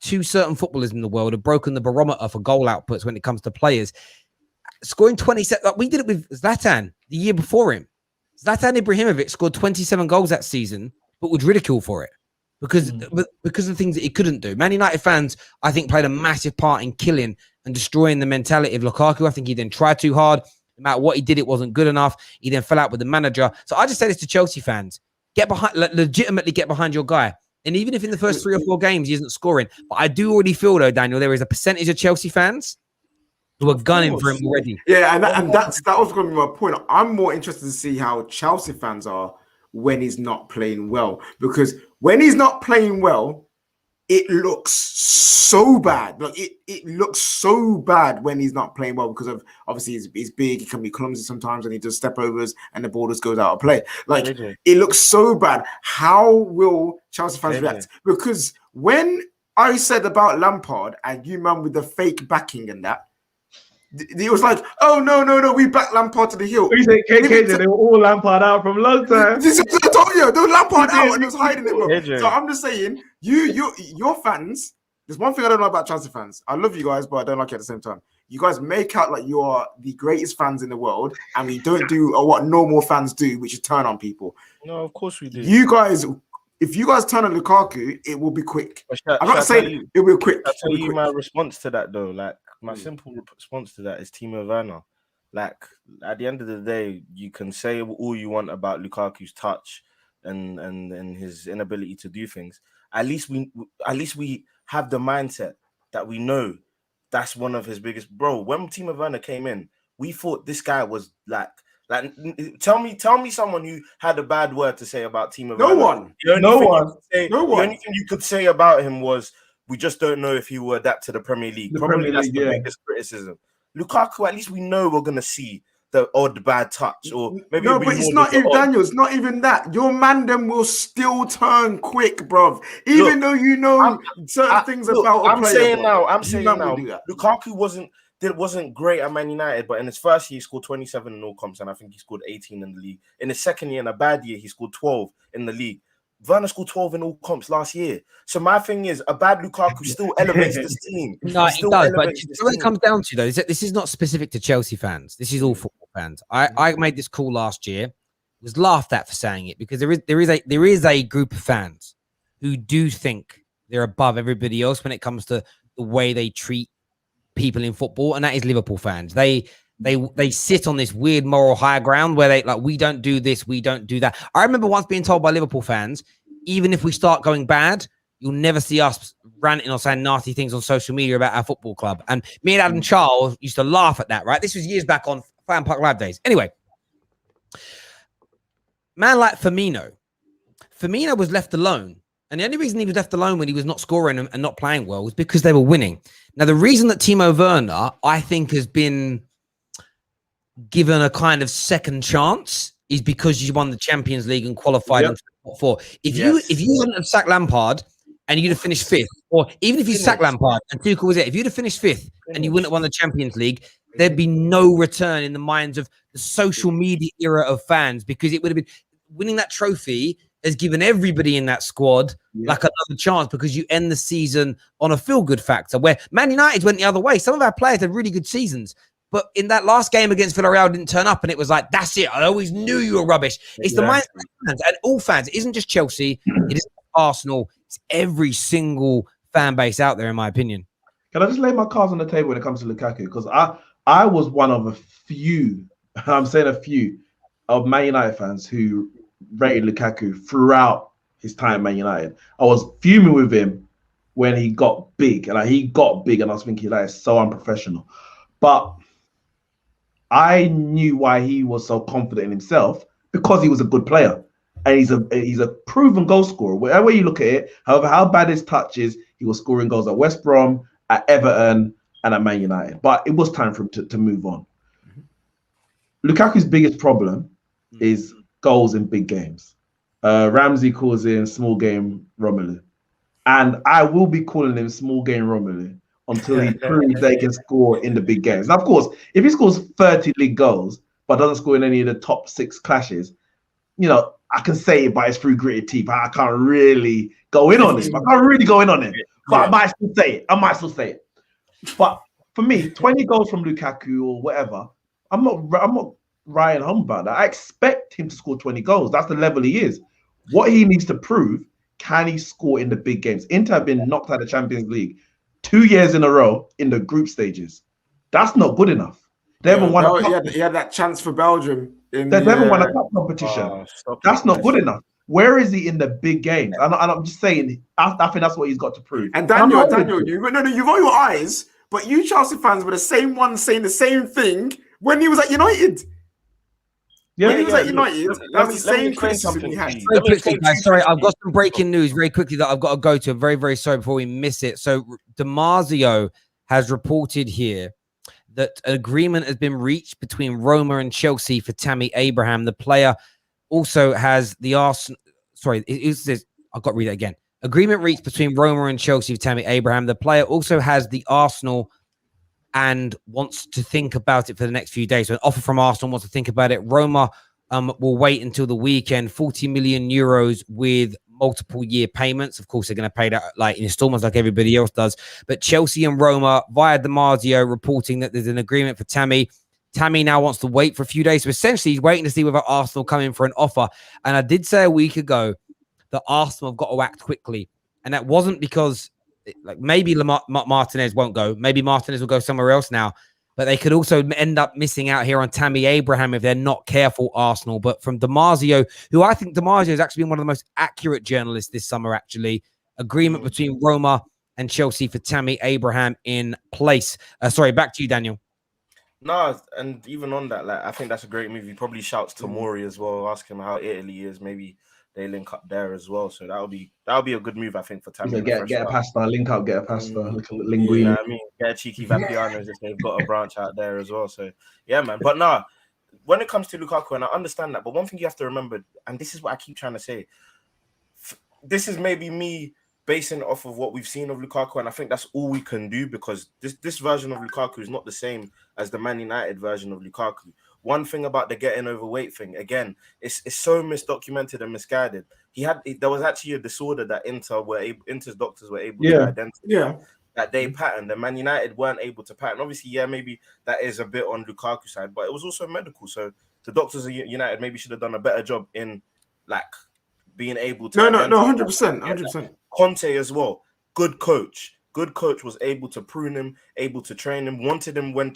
two certain footballers in the world have broken the barometer for goal outputs when it comes to players. Scoring 27, like we did it with Zlatan the year before him. Zlatan Ibrahimovic scored 27 goals that season, but was ridiculed for it because of things that he couldn't do. Man United fans, I think, played a massive part in killing and destroying the mentality of Lukaku. I think he then tried too hard. No matter what he did, it wasn't good enough. He then fell out with the manager. So I just say this to Chelsea fans: get behind, legitimately get behind your guy. And even if in the first 3 or 4 games he isn't scoring, but I do already feel though, Daniel, there is a percentage of Chelsea fans who are gunning for him already. Yeah, and that was going to be my point. I'm more interested to see how Chelsea fans are when he's not playing well, because when he's not playing well, it looks so bad. Like it looks so bad when he's not playing well because of obviously he's big, he can be clumsy sometimes, and he does step overs and the ball just goes out of play. Like it looks so bad. How will Chelsea fans react? Because when I said about Lampard and you man with the fake backing and that, he was like, "Oh no, we back Lampard to the hill." We said they were all Lampard out from a long time. This is what I told you. They were Lampard out and he was hiding it, bro. So I'm just saying, your fans. There's one thing I don't know about Chelsea fans. I love you guys, but I don't like you at the same time. You guys make out like you are the greatest fans in the world, and we don't do what normal fans do, which is turn on people. No, of course we do. You guys. If you guys turn on Lukaku, it will be quick. I'm not saying it will be quick. I'll tell you my response to that, though. Like, my simple response to that is Timo Werner. Like, at the end of the day, you can say all you want about Lukaku's touch and his inability to do things. At least we have the mindset that we know that's one of his biggest. Bro, when Timo Werner came in, we thought this guy was like Like, tell me someone who had a bad word to say about Timo No Werner. one. The only No thing one. you could say- No The one. only thing you could say about him was, we just don't know if he will adapt to the Premier League. The Probably Premier that's League, the yeah. biggest criticism. Lukaku, at least we know we're gonna see the odd bad touch, or maybe No, it'll be but it's more not than the even odd. Daniel. It's not even that. Your man them will still turn quick, bruv. Even Look, though you know certain things Look, about a I'm player. saying bruv. now, I'm You saying man will now, do that. Lukaku wasn't great at Man United, but in his first year he scored 27 in all comps, and I think he scored 18 in the league. In his second year, in a bad year, he scored 12 in the league. Werner scored 12 in all comps last year. So my thing is, a bad Lukaku still elevates this team. No, He it still does. But elevates this what it team. comes down to, though, is that this is not specific to Chelsea fans. This is all football fans. I made this call last year. Was laughed at for saying it because there is a group of fans who do think they're above everybody else when it comes to the way they treat people in football, and that is Liverpool fans. They sit on this weird moral high ground where they like, we don't do this, we don't do that. I remember once being told by Liverpool fans, even if we start going bad, you'll never see us ranting or saying nasty things on social media about our football club. And me and Adam Charles used to laugh at that, right? This was years back on Fan Park Live days. Anyway, man like Firmino was left alone. And the only reason he was left alone when he was not scoring and not playing well was because they were winning. Now, the reason that Timo Werner, I think, has been given a kind of second chance is because you won the Champions League and qualified into the top four. If you wouldn't have sacked Lampard and you'd have finished fifth, or even if you sacked Lampard and Tuchel was it, if you'd have finished fifth and you wouldn't have won the Champions League, there'd be no return in the minds of the social media era of fans, because it would have been winning that trophy has given everybody in that squad like another chance, because you end the season on a feel-good factor, where Man United went the other way. Some of our players had really good seasons, but in that last game against Villarreal didn't turn up, and it was like, that's it. I always knew you were rubbish. It's the mindset of fans, and all fans. It isn't just Chelsea. It isn't Arsenal. It's every single fan base out there, in my opinion. Can I just lay my cards on the table when it comes to Lukaku? Because I was one of a few, I'm saying a few, of Man United fans who rated Lukaku throughout his time at Man United. I was fuming with him when he got big. And he got big, and I was thinking, like, it's so unprofessional. But I knew why he was so confident in himself, because he was a good player. And he's a proven goal scorer. Whatever way you look at it, however, how bad his touch is, he was scoring goals at West Brom, at Everton, and at Man United. But it was time for him to move on. Lukaku's biggest problem is goals in big games. Ramsey calls him small game Romelu. And I will be calling him small game Romelu until he proves they can score in the big games. Now, of course, if he scores 30 league goals, but doesn't score in any of the top 6 clashes, you know, I can say it, but it's through gritted teeth. I can't really go in on him. But I might still say it. But for me, 20 goals from Lukaku or whatever, I'm not writing home about that. I expect him to score 20 goals. That's the level he is. What he needs to prove, can he score in the big games? Inter have been knocked out of the Champions League 2 years in a row in the group stages. That's not good enough. They haven't won a cup. He had that chance for Belgium. They haven't won a cup competition. That's not good enough. Where is he in the big games? And I'm just saying, I think that's what he's got to prove. And Daniel, you've got your eyes, but you Chelsea fans were the same ones saying the same thing when he was at United. When he was at United, that was the same criticism he had. Very quickly, guys. Sorry, I've got some breaking news very quickly that I've got to go to. I'm very, very sorry before we miss it. So DiMarzio has reported here that an agreement has been reached between Roma and Chelsea for Tammy Abraham. The player also has the Arsenal. Sorry, it says, I've got to read it again. Agreement reached between Roma and Chelsea for Tammy Abraham. The player also has the Arsenal and wants to think about it for the next few days. So an offer from Arsenal, wants to think about it. Roma will wait until the weekend. 40 million euros with multiple year payments. Of course, they're going to pay that like in installments like everybody else does. But Chelsea and Roma, via DiMarzio, reporting that there's an agreement for Tammy. Tammy now wants to wait for a few days. So essentially, he's waiting to see whether Arsenal come in for an offer. And I did say a week ago that Arsenal have got to act quickly. And that wasn't because like maybe Martinez won't go. Maybe Martinez will go somewhere else now. But they could also end up missing out here on Tammy Abraham if they're not careful, Arsenal. But from DiMarzio, who I think DiMarzio has actually been one of the most accurate journalists this summer, actually. Agreement between Roma and Chelsea for Tammy Abraham in place. Sorry, back to you, Daniel. No, and even on that, like I think that's a great move. He probably shouts to Mori as well, ask him how Italy is. Maybe they link up there as well. So that'll be a good move, I think, for Tammy. Get a pasta, link up, get a pasta, linguine. You know what I mean? Get a cheeky Vapianos if they've got a branch out there as well. So yeah, man. But nah, when it comes to Lukaku, and I understand that, but one thing you have to remember, and this is what I keep trying to say, this is maybe me basing off of what we've seen of Lukaku, and I think that's all we can do, because this version of Lukaku is not the same as the Man United version of Lukaku. One thing about the getting overweight thing, again, it's so misdocumented and misguided. There was actually a disorder that Inter's doctors were able to identify that they patterned, and Man United weren't able to pattern. Obviously, yeah, maybe that is a bit on Lukaku's side, but it was also medical. So the doctors of United maybe should have done a better job in like being able to. No, 100%. Conte as well, good coach. Good coach, was able to prune him, able to train him, wanted him when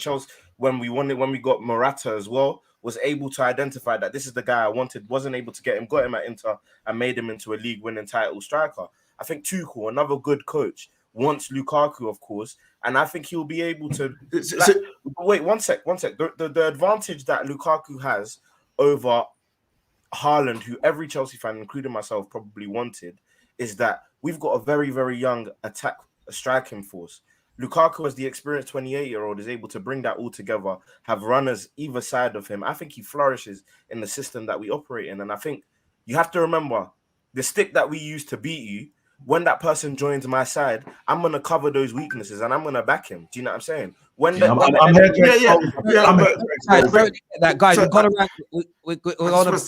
we got Morata as well, was able to identify that this is the guy I wanted, wasn't able to get him, got him at Inter and made him into a league-winning title striker. I think Tuchel, another good coach, wants Lukaku, of course, and I think he'll be able to... wait, one sec. The advantage that Lukaku has over Haaland, who every Chelsea fan, including myself, probably wanted, is that we've got a very, very young striking force. Lukaku, as the experienced 28-year-old, is able to bring that all together, have runners either side of him. I think he flourishes in the system that we operate in. And I think you have to remember, the stick that we use to beat you, when that person joins my side, I'm going to cover those weaknesses and I'm going to back him. Do you know what I'm saying? That guys, we've got to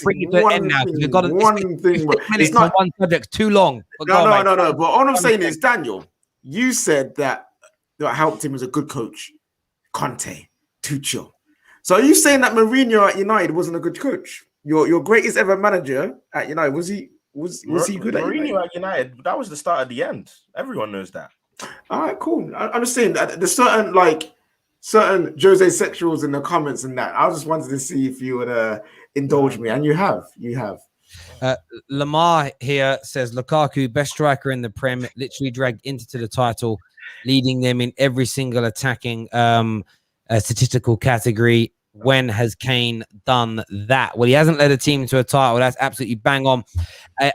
bring it to an end now. We've got to 6 minutes on one subject, too long. No. But all I'm saying is, Daniel, you said that what helped him was a good coach, Conte, Tuchel. So are you saying that Mourinho at United wasn't a good coach? Your greatest ever manager at United, was he good at United? Mourinho at United, that was the start of the end. Everyone knows that. All right, cool. I'm just saying that there's certain Jose sexuals in the comments and that. I just wanted to see if you would indulge me, and you have. Lamar here says Lukaku, best striker in the Prem, literally dragged Inter to the title, leading them in every single attacking statistical category. When has Kane done that? Well, he hasn't led a team to a title. That's absolutely bang on.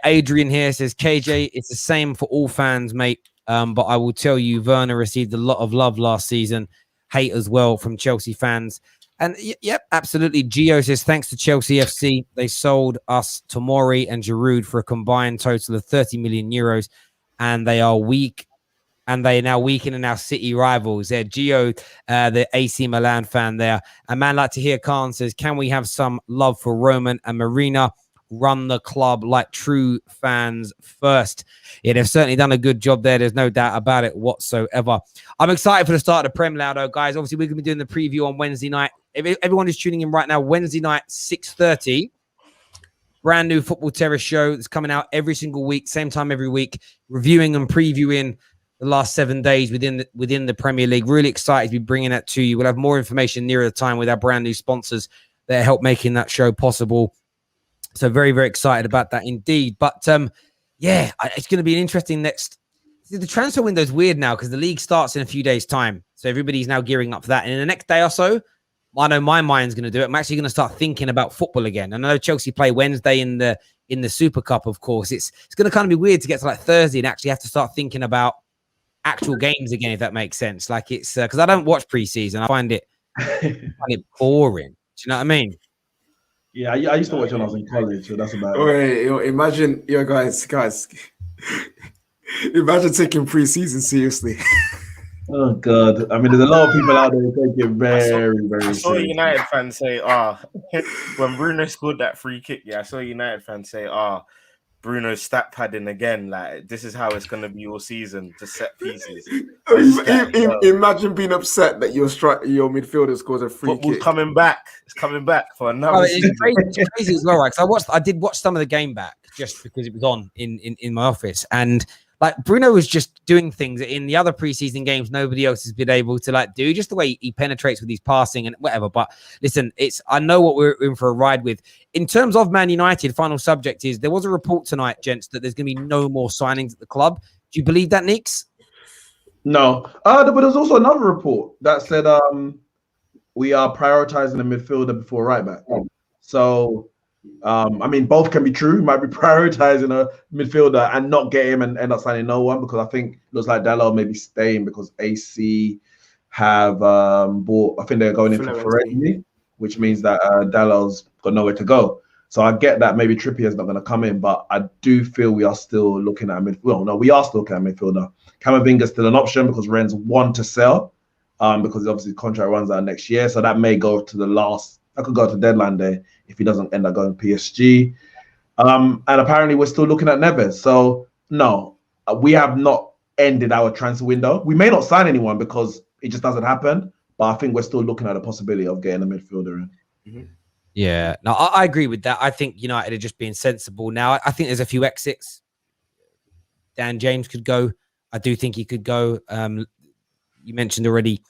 Adrian here says, KJ, it's the same for all fans, mate. But I will tell you, Werner received a lot of love last season. Hate as well from Chelsea fans. And yep, absolutely. Gio says, thanks to Chelsea FC, they sold us Tomori and Giroud for a combined total of 30 million euros. And they are weak. And they are now weakening our City rivals. There, Gio, the AC Milan fan there. A man like to hear Khan says, can we have some love for Roman and Marina? Run the club like true fans first. Yeah, they've certainly done a good job there. There's no doubt about it whatsoever. I'm excited for the start of the Prem now, though, guys. Obviously, we're going to be doing the preview on Wednesday night. If everyone is tuning in right now, Wednesday night, 6:30. Brand new Football Terrace show that's coming out every single week, same time every week, reviewing and previewing the last 7 days within the Premier League. Really excited to be bringing that to you. We'll have more information nearer the time with our brand new sponsors that help making that show possible. So very, very excited about that indeed. But yeah, it's going to be an interesting next. The transfer window is weird now because the league starts in a few days' time. So everybody's now gearing up for that. And in the next day or so, I know my mind's going to do it. I'm actually going to start thinking about football again. I know Chelsea play Wednesday in the Super Cup, of course. It's going to kind of be weird to get to like Thursday and actually have to start thinking about actual games again, if that makes sense. Like it's because I don't watch preseason. I find it boring. Do you know what I mean? Yeah, I used to watch when I was in college, so that's about it. Wait, imagine, guys, imagine taking preseason seriously. Oh God! I mean, there's a lot of people out there who take it very, very. I saw a United fan say, when Bruno scored that free kick, I saw a United fan say, Bruno's stat padding again. Like this is how it's going to be all season, to set pieces. Imagine being upset that your midfielder scores a free kick. It's coming back for another. It's crazy as well, right? Because I did watch some of the game back just because it was on in my office, and like Bruno was just doing things that in the other preseason games nobody else has been able to like do. Just the way he penetrates with his passing and whatever. But listen, I know what we're in for a ride with. In terms of Man United, final subject is there was a report tonight, gents, that there's going to be no more signings at the club. Do you believe that, Neeks? No. But there's also another report that said we are prioritizing a midfielder before right back. So, I mean, both can be true. We might be prioritizing a midfielder and not get him and end up signing no one, because I think it looks like Dalot may be staying because AC have bought. I think they're going in for Ferenzi, which means that Dalot's got nowhere to go. So I get that maybe Trippier's not going to come in, but I do feel we are still looking at we are still looking at midfielder. Camavinga's still an option because Rennes want to sell, because obviously the contract runs out next year. So that may go to that could go to deadline day if he doesn't end up going PSG. And apparently we're still looking at Neves. So no, we have not ended our transfer window. We may not sign anyone because it just doesn't happen, but I think we're still looking at the possibility of getting a midfielder in. Mm-hmm. Yeah, no, I agree with that. I think United are just being sensible now. I think there's a few exits. Dan James could go. I do think he could go. You mentioned already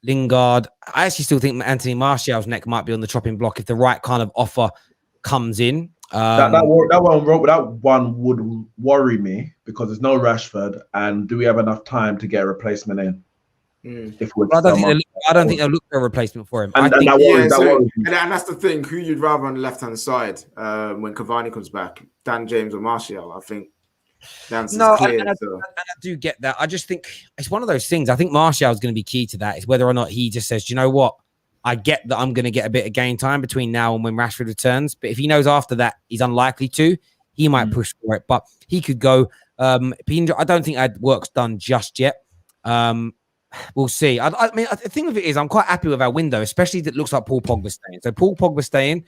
Lingard. I actually still think Anthony Martial's neck might be on the chopping block if the right kind of offer comes in. That one would worry me because there's no Rashford, and do we have enough time to get a replacement in? If I don't think they'll look for a replacement for him. And that's the thing. Who you'd rather on the left-hand side when Cavani comes back, Dan James or Martial? I think the answer's clear. I do get that. I just think it's one of those things. I think Martial is going to be key to that. Is whether or not he just says, "Do you know what? I get that I'm going to get a bit of game time between now and when Rashford returns." But if he knows after that he's unlikely to, he might push for it. But he could go. I don't think that work's done just yet. We'll see. I mean, the thing of it is, I'm quite happy with our window, especially that looks like Paul Pogba staying. So Paul Pogba staying,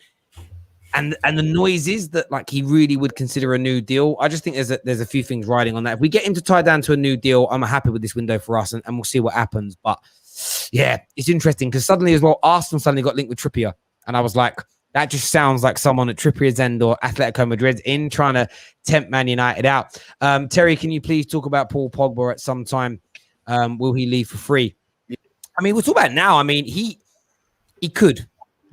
and the noises that like he really would consider a new deal. I just think there's a few things riding on that. If we get him to tie down to a new deal, I'm happy with this window for us, and we'll see what happens. But yeah, it's interesting because suddenly as well, Arsenal suddenly got linked with Trippier, and I was like, that just sounds like someone at Trippier's end or Atletico Madrid's in trying to tempt Man United out. Terry, can you please talk about Paul Pogba at some time? Will he leave for free? I mean, we'll talk about it now. I mean, he could.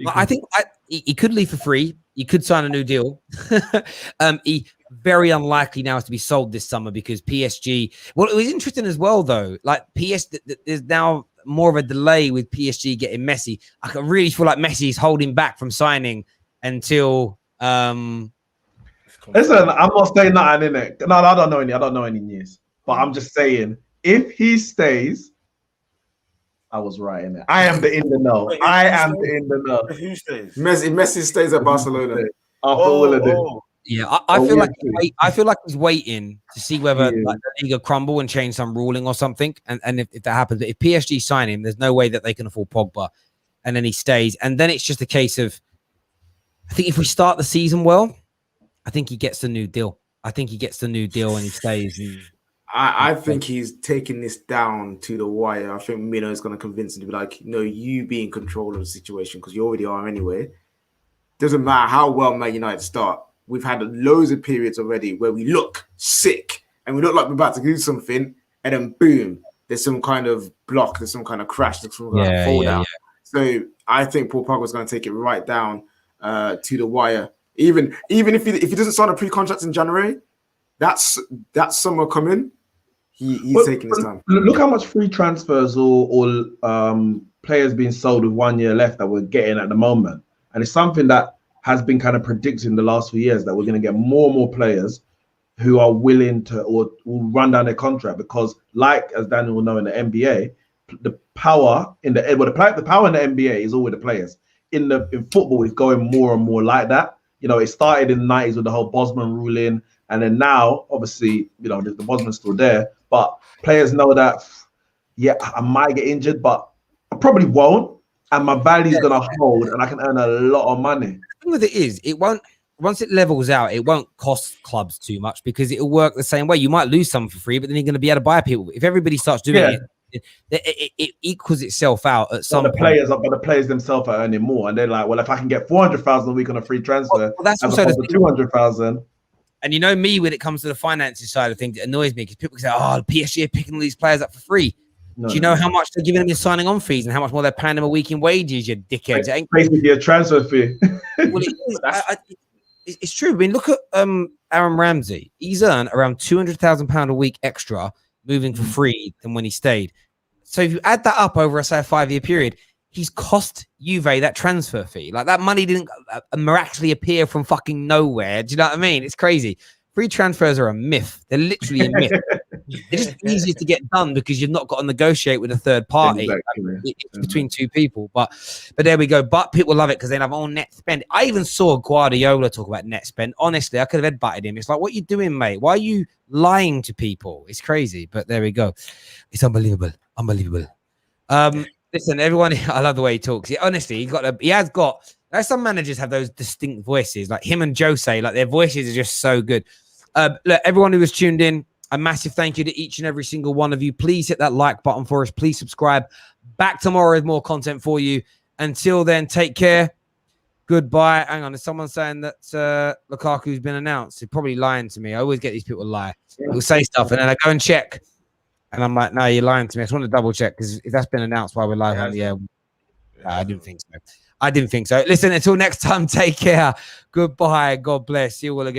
I think he could leave for free. He could sign a new deal. He very unlikely now is to be sold this summer because PSG. Well, it was interesting as well, though. Like there's now more of a delay with PSG getting Messi. I can really feel like Messi is holding back from signing until. Listen, I'm not saying nothing in it. No, I don't know any news, but I'm just saying. If he stays, I was right in it. I am the in the know. Who stays? Messi stays at Barcelona. Yeah, I feel like he's waiting to see whether like, the Liga crumble and change some ruling or something. And if that happens, if PSG sign him, there's no way that they can afford Pogba, and then he stays. And then it's just a case of, I think if we start the season well, I think he gets the new deal. And he stays. And I think he's taking this down to the wire. I think Mino is going to convince him to be like, no, you be in control of the situation because you already are anyway. Doesn't matter how well Man United start. We've had loads of periods already where we look sick and we look like we're about to do something, and then boom, there's some kind of block, there's some kind of crash, there's some kind of fall down. So I think Paul Pogba is going to take it right down to the wire. Even if he doesn't sign a pre-contract in January, that's summer coming. He's taking his time. Look how much free transfers or players being sold with 1 year left that we're getting at the moment. And it's something that has been kind of predicted in the last few years that we're going to get more and more players who are willing to or will run down their contract because, like as Daniel will know in the NBA, the power in the power in the NBA is all with the players. In football, it's going more and more like that. You know, it started in the 90s with the whole Bosman ruling, and then now, obviously, you know, the Bosman's still there, but players know that, yeah, I might get injured, but I probably won't, and my value's gonna hold, and I can earn a lot of money. The thing with it is, it won't. Once it levels out, it won't cost clubs too much because it'll work the same way. You might lose some for free, but then you're going to be able to buy people. If everybody starts doing it equals itself out at some point. But the players themselves are earning more, and they're like, well, if I can get 400,000 a week on a free transfer, well, that's as also opposed to 200,000. And you know me, when it comes to the finances side of things, it annoys me because people say, "Oh, PSG are picking all these players up for free." Do you know how much they're giving them in signing on fees and how much more they're paying them a week in wages? You dickheads! It's basically a transfer fee. Well, it's true. I mean, look at Aaron Ramsey. He's earned around £200,000 a week extra moving for free than when he stayed. So if you add that up over, say, a 5-year period, he's cost Juve that transfer fee. Like, that money didn't miraculously appear from fucking nowhere. Do you know what I mean? It's crazy. Free transfers are a myth. They're literally a myth. It's just easier to get done because you've not got to negotiate with a third party. Exactly. It's between two people. But there we go. But people love it because they have all net spend. I even saw Guardiola talk about net spend. Honestly, I could have headbutted him. It's like, what are you doing, mate? Why are you lying to people? It's crazy. But there we go. It's unbelievable. Unbelievable. Listen, everyone, I love the way he talks. Honestly, there's some managers have those distinct voices, like him and Jose, like their voices are just so good. Look, everyone who was tuned in, a massive thank you to each and every single one of you. Please hit that like button for us. Please subscribe. Back tomorrow with more content for you. Until then, take care. Goodbye. Hang on, is someone saying that Lukaku's been announced? They're probably lying to me. I always get these people lie. They'll say stuff and then I go and check. And I'm like, no, you're lying to me. I just want to double check because if that's been announced while we're live on the air, I didn't think so. Listen, until next time, take care. Goodbye. God bless. See you all again.